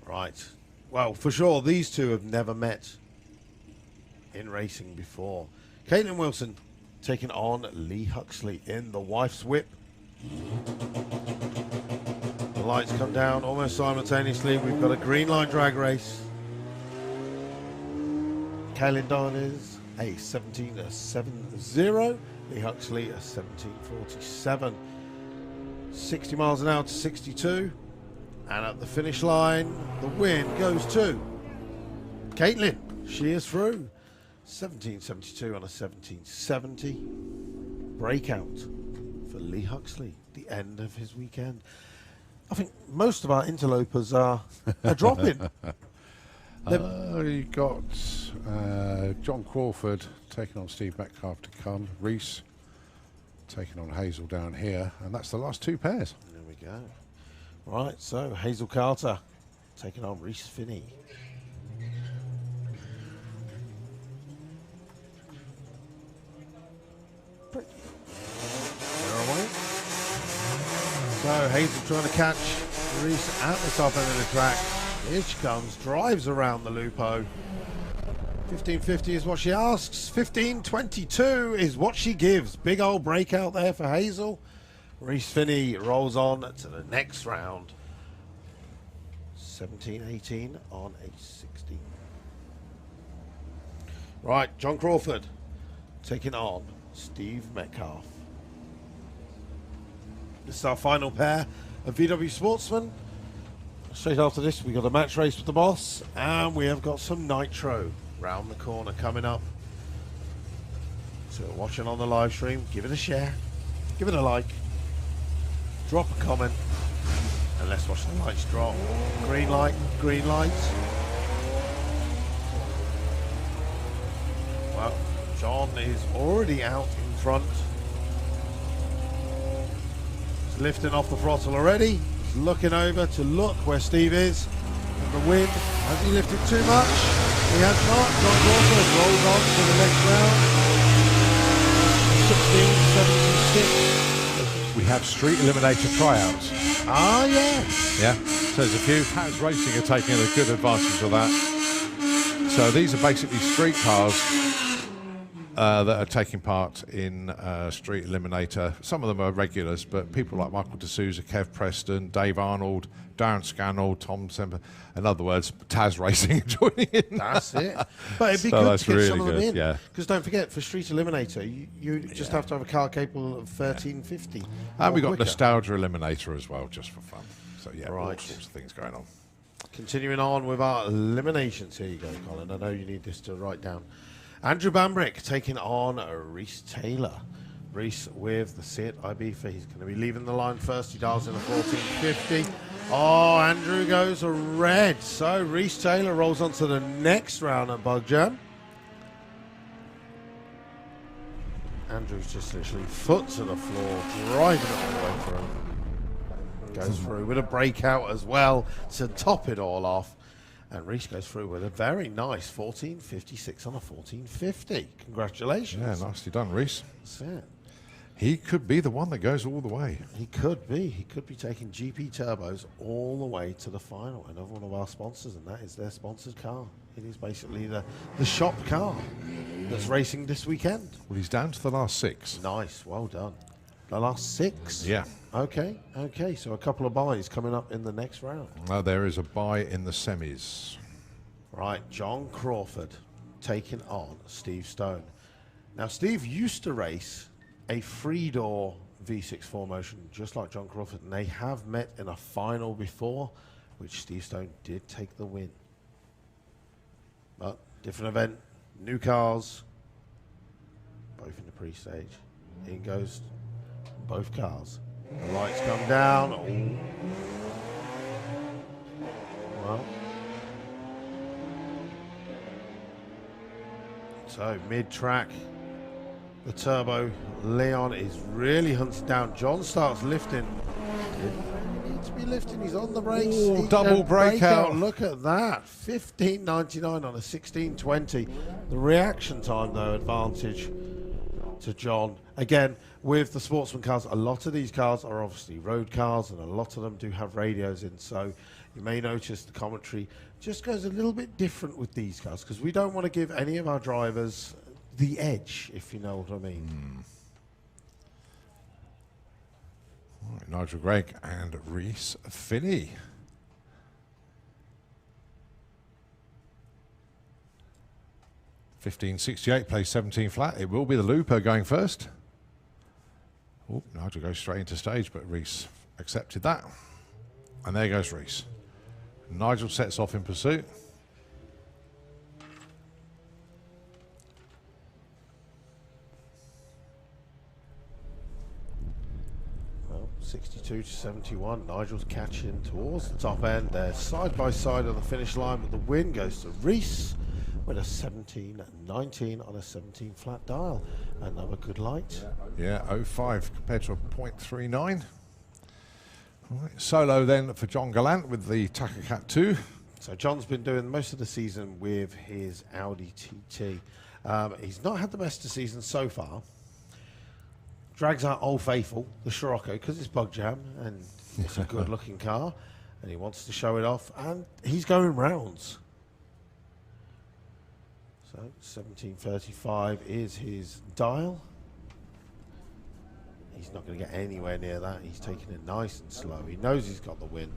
Speaker 1: Right. Well, for sure, these two have never met in racing before. Caitlin Wilson taking on Lee Huxley in the wife's whip. The lights come down almost simultaneously. We've got a green line drag race. Caitlin Darnes a 17.70. Lee Huxley a 17.47. 60 miles an hour to 62. And at the finish line, the win goes to Caitlin. She is through. 17.72 on a 17.70. Breakout for Lee Huxley. The end of his weekend. I think most of our interlopers are dropping.
Speaker 2: You got John Crawford taking on Steve Metcalf to come. Reese taking on Hazel down here. And that's the last two pairs.
Speaker 1: There we go. Right, so Hazel Carter taking on Reese Finney. So Hazel trying to catch Reese at the top end of the track. Here she comes, drives around the loophole. 15.50 is what she asks. 15.22 is what she gives. Big old breakout there for Hazel. Reese Finney rolls on to the next round. 17.18 on a 16. Right, John Crawford taking on Steve Metcalf. This is our final pair of VW Sportsmen. Straight after this, we got a match race with the boss, and we have got some nitro round the corner coming up. So watching on the live stream, give it a share, give it a like, drop a comment, and let's watch the lights drop. Green light, green light. Well, John is already out in front. He's lifting off the throttle already. He's looking over to look where Steve is. And the wind, has he lifted too much? He has not. John Crawford rolls on to the next round. 16.76.
Speaker 2: We have street eliminator tryouts.
Speaker 1: Ah, yeah.
Speaker 2: Yeah. So there's a few. Taz Racing are taking a good advantage of that. So these are basically street cars that are taking part in Street Eliminator. Some of them are regulars, but people like Michael D'Souza, Kev Preston, Dave Arnold, Darren Scannell, Tom Semper, in other words, Taz Racing joining in.
Speaker 1: That's it. But it'd be
Speaker 2: So
Speaker 1: good
Speaker 2: that's
Speaker 1: to get
Speaker 2: really
Speaker 1: some of them
Speaker 2: good,
Speaker 1: in.
Speaker 2: yeah.
Speaker 1: Because don't forget, for Street Eliminator, you just have to have a car capable of 1350.
Speaker 2: And we got
Speaker 1: quicker.
Speaker 2: Nostalgia Eliminator as well, just for fun. So yeah, all
Speaker 1: Right.
Speaker 2: sorts of things going on.
Speaker 1: Continuing on with our eliminations. Here you go, Colin. I know you need this to write down. Andrew Bambrick taking on Reese Taylor. Reese with the Seat Ibiza. He's going to be leaving the line first. He dials in a 14.50. Oh, Andrew goes a red. So Reese Taylor rolls on to the next round at Bug Jam. Andrew's just literally foot to the floor, driving it all the way through. Goes through with a breakout as well to top it all off. And Reese goes through with a very nice 14.56 on a 14.50. Congratulations.
Speaker 2: Yeah, nicely done, Reese.
Speaker 1: That's it.
Speaker 2: He could be the one that goes all the way.
Speaker 1: He could be. He could be taking GP Turbos all the way to the final. Another one of our sponsors, and that is their sponsored car. It is basically the shop car that's racing this weekend.
Speaker 2: Well, he's down to the last 6.
Speaker 1: Nice. Well done. The last 6?
Speaker 2: Yeah.
Speaker 1: Okay. Okay. So a couple of buys coming up in the next round.
Speaker 2: There is a buy in the semis.
Speaker 1: Right. John Crawford taking on Steve Stone. Now, Steve used to race a 3-door V6 4Motion, just like John Crawford, and they have met in a final before, which Steve Stone did take the win. But different event, new cars, both in the pre-stage. In goes both cars. The lights come down. Ooh. Well. So mid-track, the turbo Leon is really hunted down. John starts lifting. He needs to be lifting. He's on the brakes.
Speaker 2: Ooh, double breakout.
Speaker 1: Look at that. 15.99 on a 16.20. The reaction time, though, advantage to John. Again, with the sportsman cars, a lot of these cars are obviously road cars, and a lot of them do have radios in. So You may notice the commentary just goes a little bit different with these cars because we don't want to give any of our drivers the edge, if you know what I mean.
Speaker 2: Right, Nigel Gregg and Rhys Finney. $15.68, plays 17 flat. It will be the Looper going first. Oh, Nigel goes straight into stage, but Rhys accepted that. And there goes Rhys. Nigel sets off in pursuit.
Speaker 1: Well, 62 to 71. Nigel's catching towards the top end. They're side by side on the finish line, but the win goes to Rhys with a 17.19 on a 17 flat dial. Another good light.
Speaker 2: Yeah, 0.5 compared to a 0.39. Right, solo then for John Gallant with the Takacat 2.
Speaker 1: So John's been doing most of the season with his Audi TT. He's not had the best of season so far. Drags out Old Faithful, the Scirocco, because it's bug jam and it's a good looking car and he wants to show it off, and he's going rounds. So 1735 is his dial. He's not going to get anywhere near that. He's taking it nice and slow. He knows he's got the win.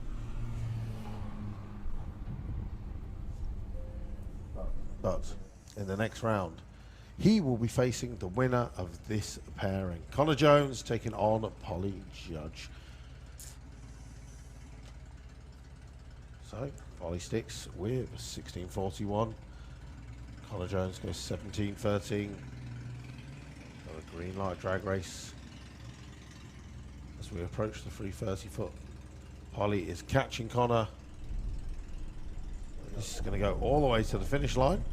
Speaker 1: But in the next round, he will be facing the winner of this pairing. Connor Jones taking on Polly Judge. So Polly sticks with 1641. Connor Jones goes 17-13. Got a green light drag race as we approach the 330 foot. Polly is catching Connor. This is going to go all the way to the finish line.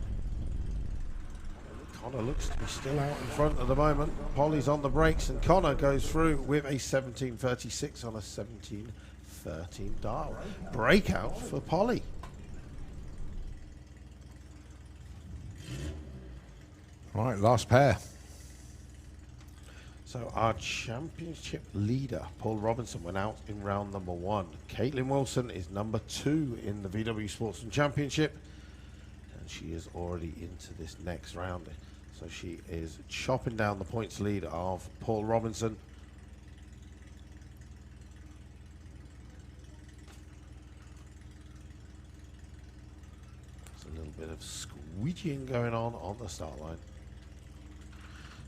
Speaker 1: Connor looks to be still out in front at the moment. Polly's on the brakes and Connor goes through with a 17.36 on a 17.13 dial. Breakout for Polly.
Speaker 2: Right, last pair.
Speaker 1: So our championship leader, Paul Robinson, went out in round number 1. Caitlin Wilson is number 2 in the VW Sportsman Championship. And she is already into this next round. So she is chopping down the points lead of Paul Robinson. There's a little bit of squeegeeing going on the start line.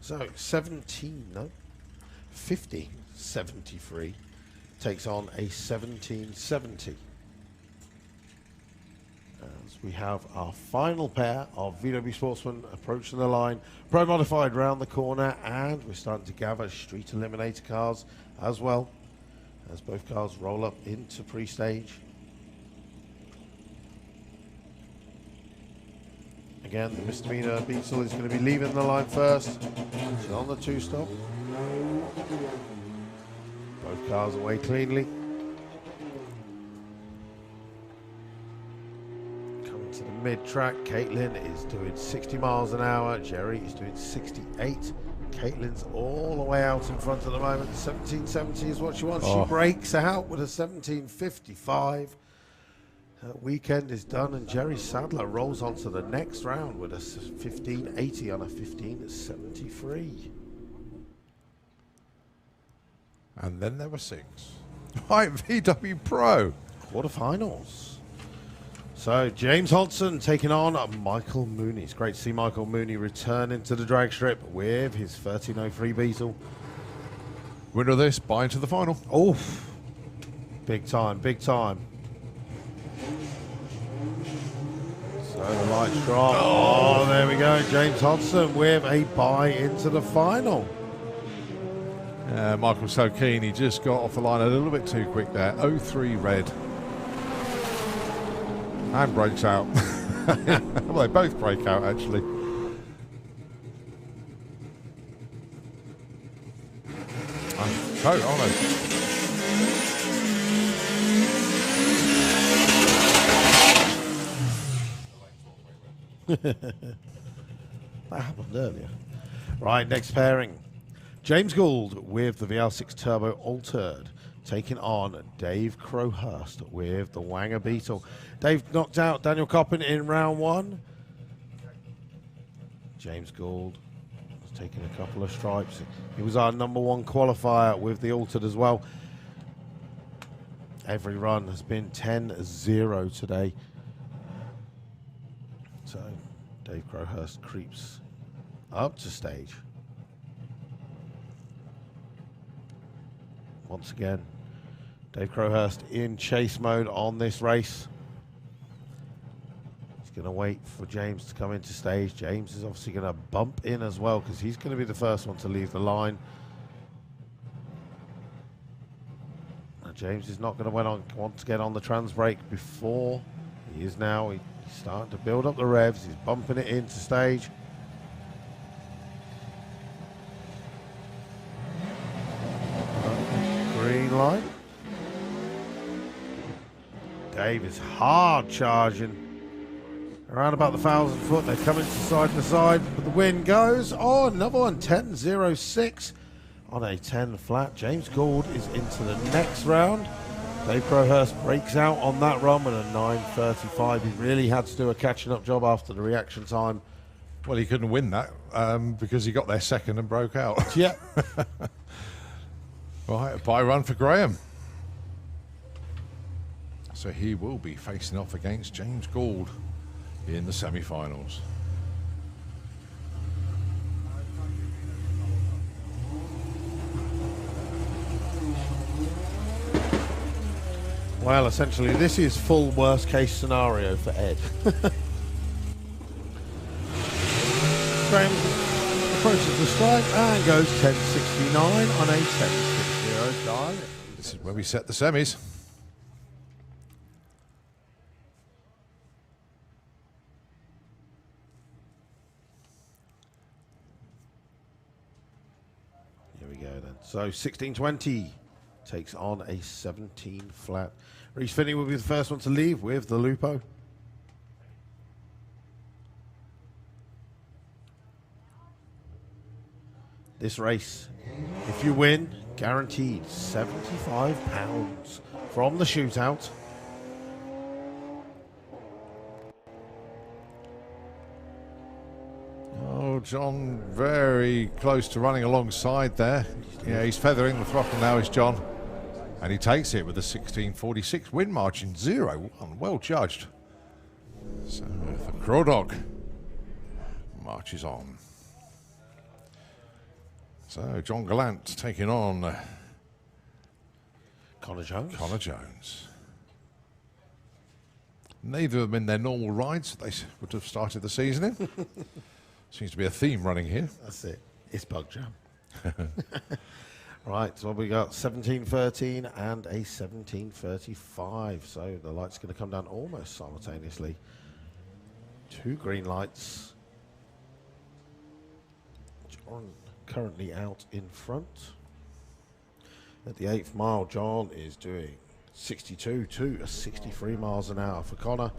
Speaker 1: So 1573 takes on a 1770. As we have our final pair of VW Sportsmen approaching the line. Pro Modified round the corner, and we're starting to gather Street Eliminator cars as well as both cars roll up into pre-stage. Again, the misdemeanor Beetle is going to be leaving the line first. She's on the 2-stop. Both cars away cleanly. Coming to the mid-track, Caitlin is doing 60 miles an hour. Jerry is doing 68. Caitlin's all the way out in front at the moment. 1770 is what she wants. She breaks out with a 1755. Her weekend is done, and Jerry Sadler rolls on to the next round with a 1580 on a 1573.
Speaker 2: And then there were 6. Right, VW Pro.
Speaker 1: Quarterfinals. So James Hodson taking on Michael Mooney. It's great to see Michael Mooney returning to the drag strip with his 1303 Beetle.
Speaker 2: Winner of this, buy into the final.
Speaker 1: Oh, big time, big time. So the lights drop. Oh, there we go. James Hodson with a bye into the final.
Speaker 2: Michael's so keen, he just got off the line a little bit too quick there. 03 red. And breaks out. Well, they both break out, actually. Oh, no.
Speaker 1: That happened earlier. Right, next pairing. James Gould with the VR6 Turbo Altered taking on Dave Crowhurst with the Wanger Beetle. Dave knocked out Daniel Coppin in round 1. James Gould was taking a couple of stripes. He was our #1 qualifier with the altered as well. Every run has been 10-0 today. So Dave Crowhurst creeps up to stage. Once again, Dave Crowhurst in chase mode on this race. He's going to wait for James to come into stage. James is obviously going to bump in as well because he's going to be the first one to leave the line. Now, James is not going to want to get on the trans brake before he is now. He's starting to build up the revs. He's bumping it into stage. Green light. Dave is hard charging. Around about the 1,000 foot, they're coming to side to side, but the wind goes. Oh, another one, 10.06 on a 10 flat. James Gould is into the next round. Dave Crowhurst breaks out on that run with a 9.35. He really had to do a catching up job after the reaction time.
Speaker 2: Well, he couldn't win that because he got there second and broke out.
Speaker 1: Yeah.
Speaker 2: Right, bye run for Graham. So he will be facing off against James Gould in the semi-finals.
Speaker 1: Well, essentially, this is full worst case scenario for Ed. Graham approaches the stripe and goes 10.69 on a 10.60 dial.
Speaker 2: This is where we set the semis.
Speaker 1: Here we go then. So 16.20 takes on a 17 flat. Reece Finney will be the first one to leave with the Lupo. This race, if you win, guaranteed £75 from the shootout.
Speaker 2: Oh, John very close to running alongside there. Yeah, he's feathering the throttle now, is John. And he takes it with a 16.46 win margin, 0-1. Well judged. So the Crow Dog marches on. So John Gallant taking on
Speaker 1: Connor Jones.
Speaker 2: Connor Jones. Neither of them in their normal rides they would have started the season in. Seems to be a theme running here.
Speaker 1: That's it. It's bug jam. Right, so we got 17.13 and a 17.35. So the light's going to come down almost simultaneously. 2 green lights. John currently out in front. At the 8th mile, John is doing 62 to 63 miles an hour. For Connor,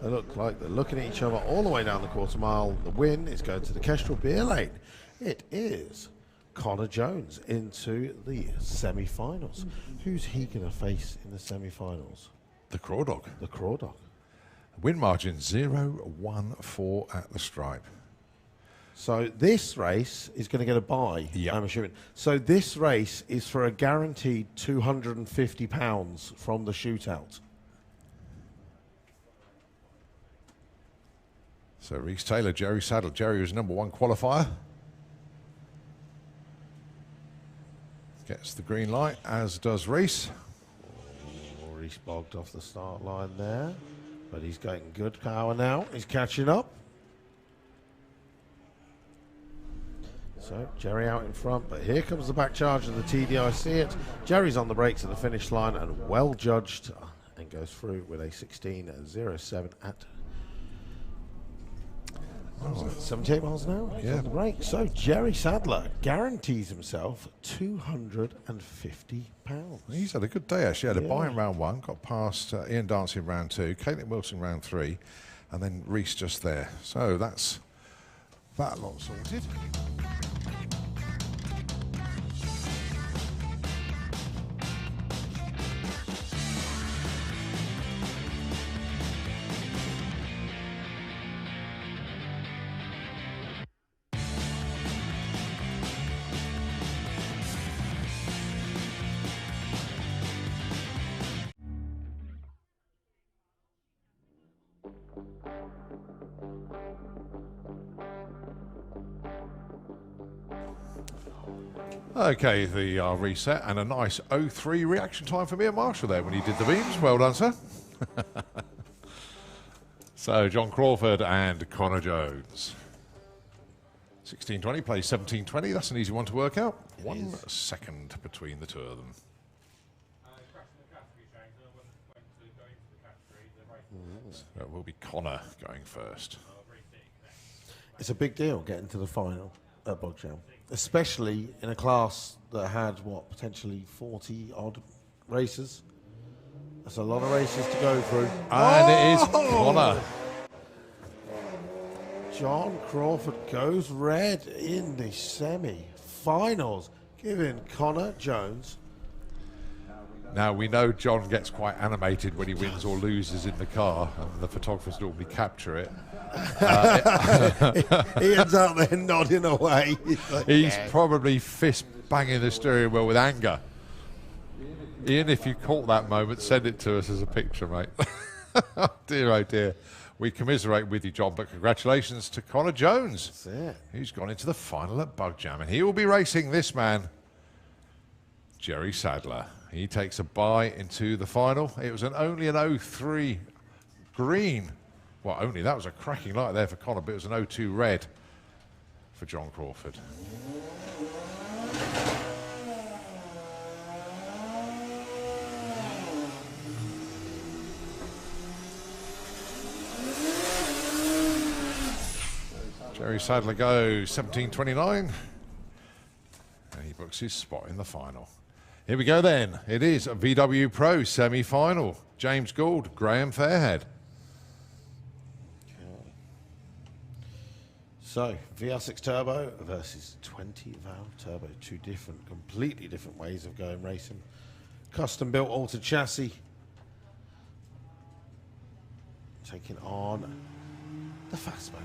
Speaker 1: they look like they're looking at each other all the way down the quarter mile. The win is going to the Kestrel Beer Lane. It is Connor Jones into the semi-finals. Who's he going to face in the semi-finals?
Speaker 2: The Crow Dog.
Speaker 1: The Crow Dog.
Speaker 2: Win margin 0-1-4 at the stripe.
Speaker 1: So this race is going to get a bye,
Speaker 2: Yep.
Speaker 1: I'm assuming. So this race is for a guaranteed £250 from the shootout.
Speaker 2: So Reece Taylor, Jerry Saddle. Jerry was #1 qualifier. Gets the green light, as does Reece.
Speaker 1: Oh, Reece bogged off the start line there. But he's getting good power now. He's catching up. So Jerry out in front, but here comes the back charge of the TD. I see it. Jerry's on the brakes at the finish line and well judged and goes through with a 16.07 at 78 miles an hour. He's
Speaker 2: Yeah.
Speaker 1: on the brake. So Jerry Sadler guarantees himself £250.
Speaker 2: He's had a good day, actually. Had a
Speaker 1: Yeah.
Speaker 2: bye in round 1, got past Ian Dancey in round 2, Caitlin Wilson round 3, and then Reece just there. So that's that lot sorted. Okay, the reset and a nice 0-3 reaction time for Ian Marshall there when he did the beams. Well done, sir. So, John Crawford and Connor Jones. 16:20 plays 17:20. That's an easy one to work out. 1 second between the two of them. So it will be Connor going first.
Speaker 1: It's a big deal getting to the final at Bog Jam, especially in a class that had, what, potentially 40-odd races. That's a lot of races to go through.
Speaker 2: And it is Connor.
Speaker 1: John Crawford goes red in the semi-finals, giving Connor Jones.
Speaker 2: Now, we know John gets quite animated when he wins or loses in the car, and the photographers normally capture it.
Speaker 1: He ends up there nodding away.
Speaker 2: He's probably fist banging the steering wheel with anger. Ian, if you caught that moment, send it to us as a picture, mate. Oh dear. We commiserate with you, John, but congratulations to Connor Jones.
Speaker 1: That's it.
Speaker 2: He's gone into the final at Bug Jam, and he will be racing this man, Jerry Sadler. He takes a bye into the final. It was only an 0-3 green. Well, only, that was a cracking light there for Connor, but it was an 0-2 red for John Crawford. Jerry Sadler goes 17:29, and he books his spot in the final. Here we go then. It is a VW Pro semi-final. James Gould, Graham Fairhead.
Speaker 1: Okay. So, VR6 Turbo versus 20 valve turbo. Two different, completely different ways of going racing. Custom built altered chassis. Taking on the fastback.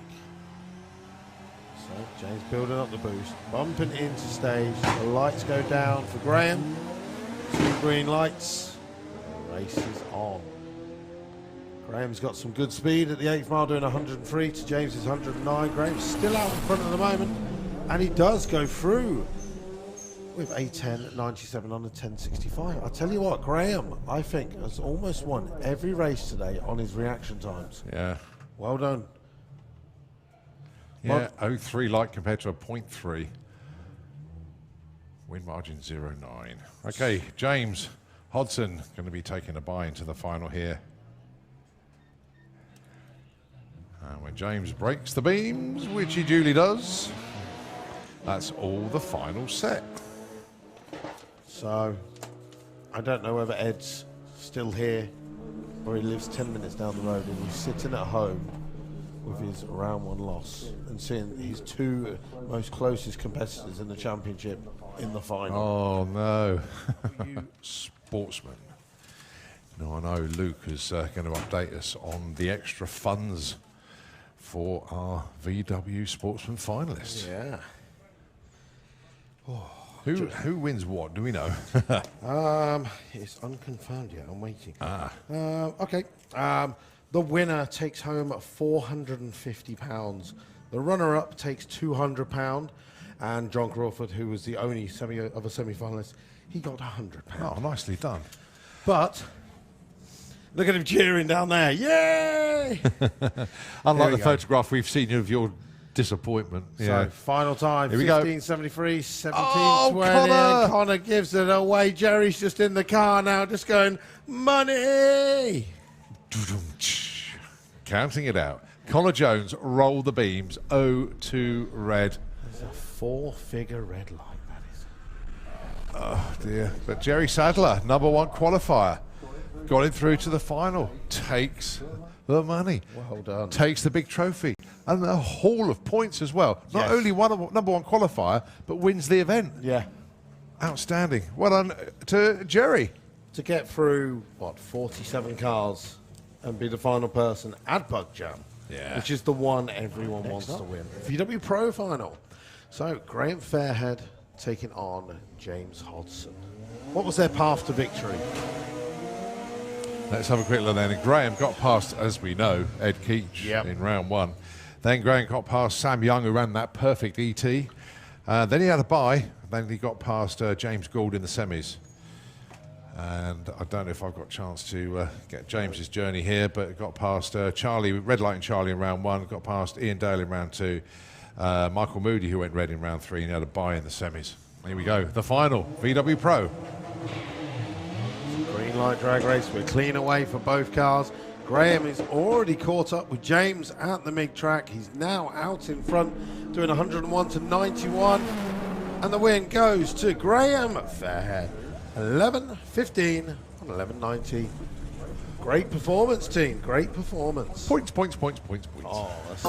Speaker 1: So, James building up the boost, bumping into stage. The lights go down for Graham. 2 green lights. The race is on. Graham's got some good speed at the 8th mile, doing 103 to James's 109. Graham's still out in front at the moment, and he does go through with a 10.97 on a 10.65. I tell you what, Graham, I think, has almost won every race today on his reaction times.
Speaker 2: Yeah.
Speaker 1: Well done.
Speaker 2: Yeah, 0.3 light compared to a 0.3. Win margin 0.9. Okay, James Hodson going to be taking a bye into the final here. And when James breaks the beams, which he duly does, that's all the final set.
Speaker 1: So, I don't know whether Ed's still here or he lives 10 minutes down the road and he's sitting at home with his round 1 loss and seeing his 2 most closest competitors in the championship in the final.
Speaker 2: Oh, no. You sportsman. Now, I know Luke is going to update us on the extra funds for our VW Sportsman finalists.
Speaker 1: Yeah.
Speaker 2: Who wins what? Do we know?
Speaker 1: It's unconfirmed yet. I'm waiting.
Speaker 2: Ah.
Speaker 1: Okay. The winner takes home £450. The runner-up takes £200, and John Crawford, who was the only other semi-finalist, he got £100.
Speaker 2: Oh, nicely done.
Speaker 1: But look at him cheering down there! Yay!
Speaker 2: Unlike the photograph we've seen of your disappointment.
Speaker 1: So final time: 15:73, 17:20.
Speaker 2: Connor!
Speaker 1: Connor gives it away. Jerry's just in the car now, just going money.
Speaker 2: Counting it out. Connor Jones, roll the beams, 0-2 red.
Speaker 1: There's a 4-figure red light, that is.
Speaker 2: Oh, dear. But Jerry Sadler, #1 qualifier, got him through to the final, takes the money.
Speaker 1: Well done.
Speaker 2: Takes the big trophy and a haul of points as well. Not only #1 qualifier, but wins the event.
Speaker 1: Yeah.
Speaker 2: Outstanding. Well done to Jerry.
Speaker 1: To get through, 47 cars and be the final person at Bug Jam, which is the one everyone wants to win. VW Pro final. So, Graham Fairhead taking on James Hodson. What was their path to victory?
Speaker 2: Let's have a quick look then. Graham got past, as we know, Ed Keach in round 1. Then Graham got past Sam Young, who ran that perfect ET. Then he had a bye. Then he got past James Gould in the semis. And I don't know if I've got a chance to get James's journey here, but got past Charlie, Red Light and Charlie in round 1, got past Ian Dale in round 2, Michael Moody, who went red in round 3, and he had a bye in the semis. Here we go, the final, VW Pro.
Speaker 1: Green light drag race, we're clean away for both cars. Graham is already caught up with James at the MIG track. He's now out in front, doing 101 to 91. And the win goes to Graham Fairhead. 11.15 on 11.90. Great performance, team. Great performance.
Speaker 2: Points.
Speaker 1: Oh, that's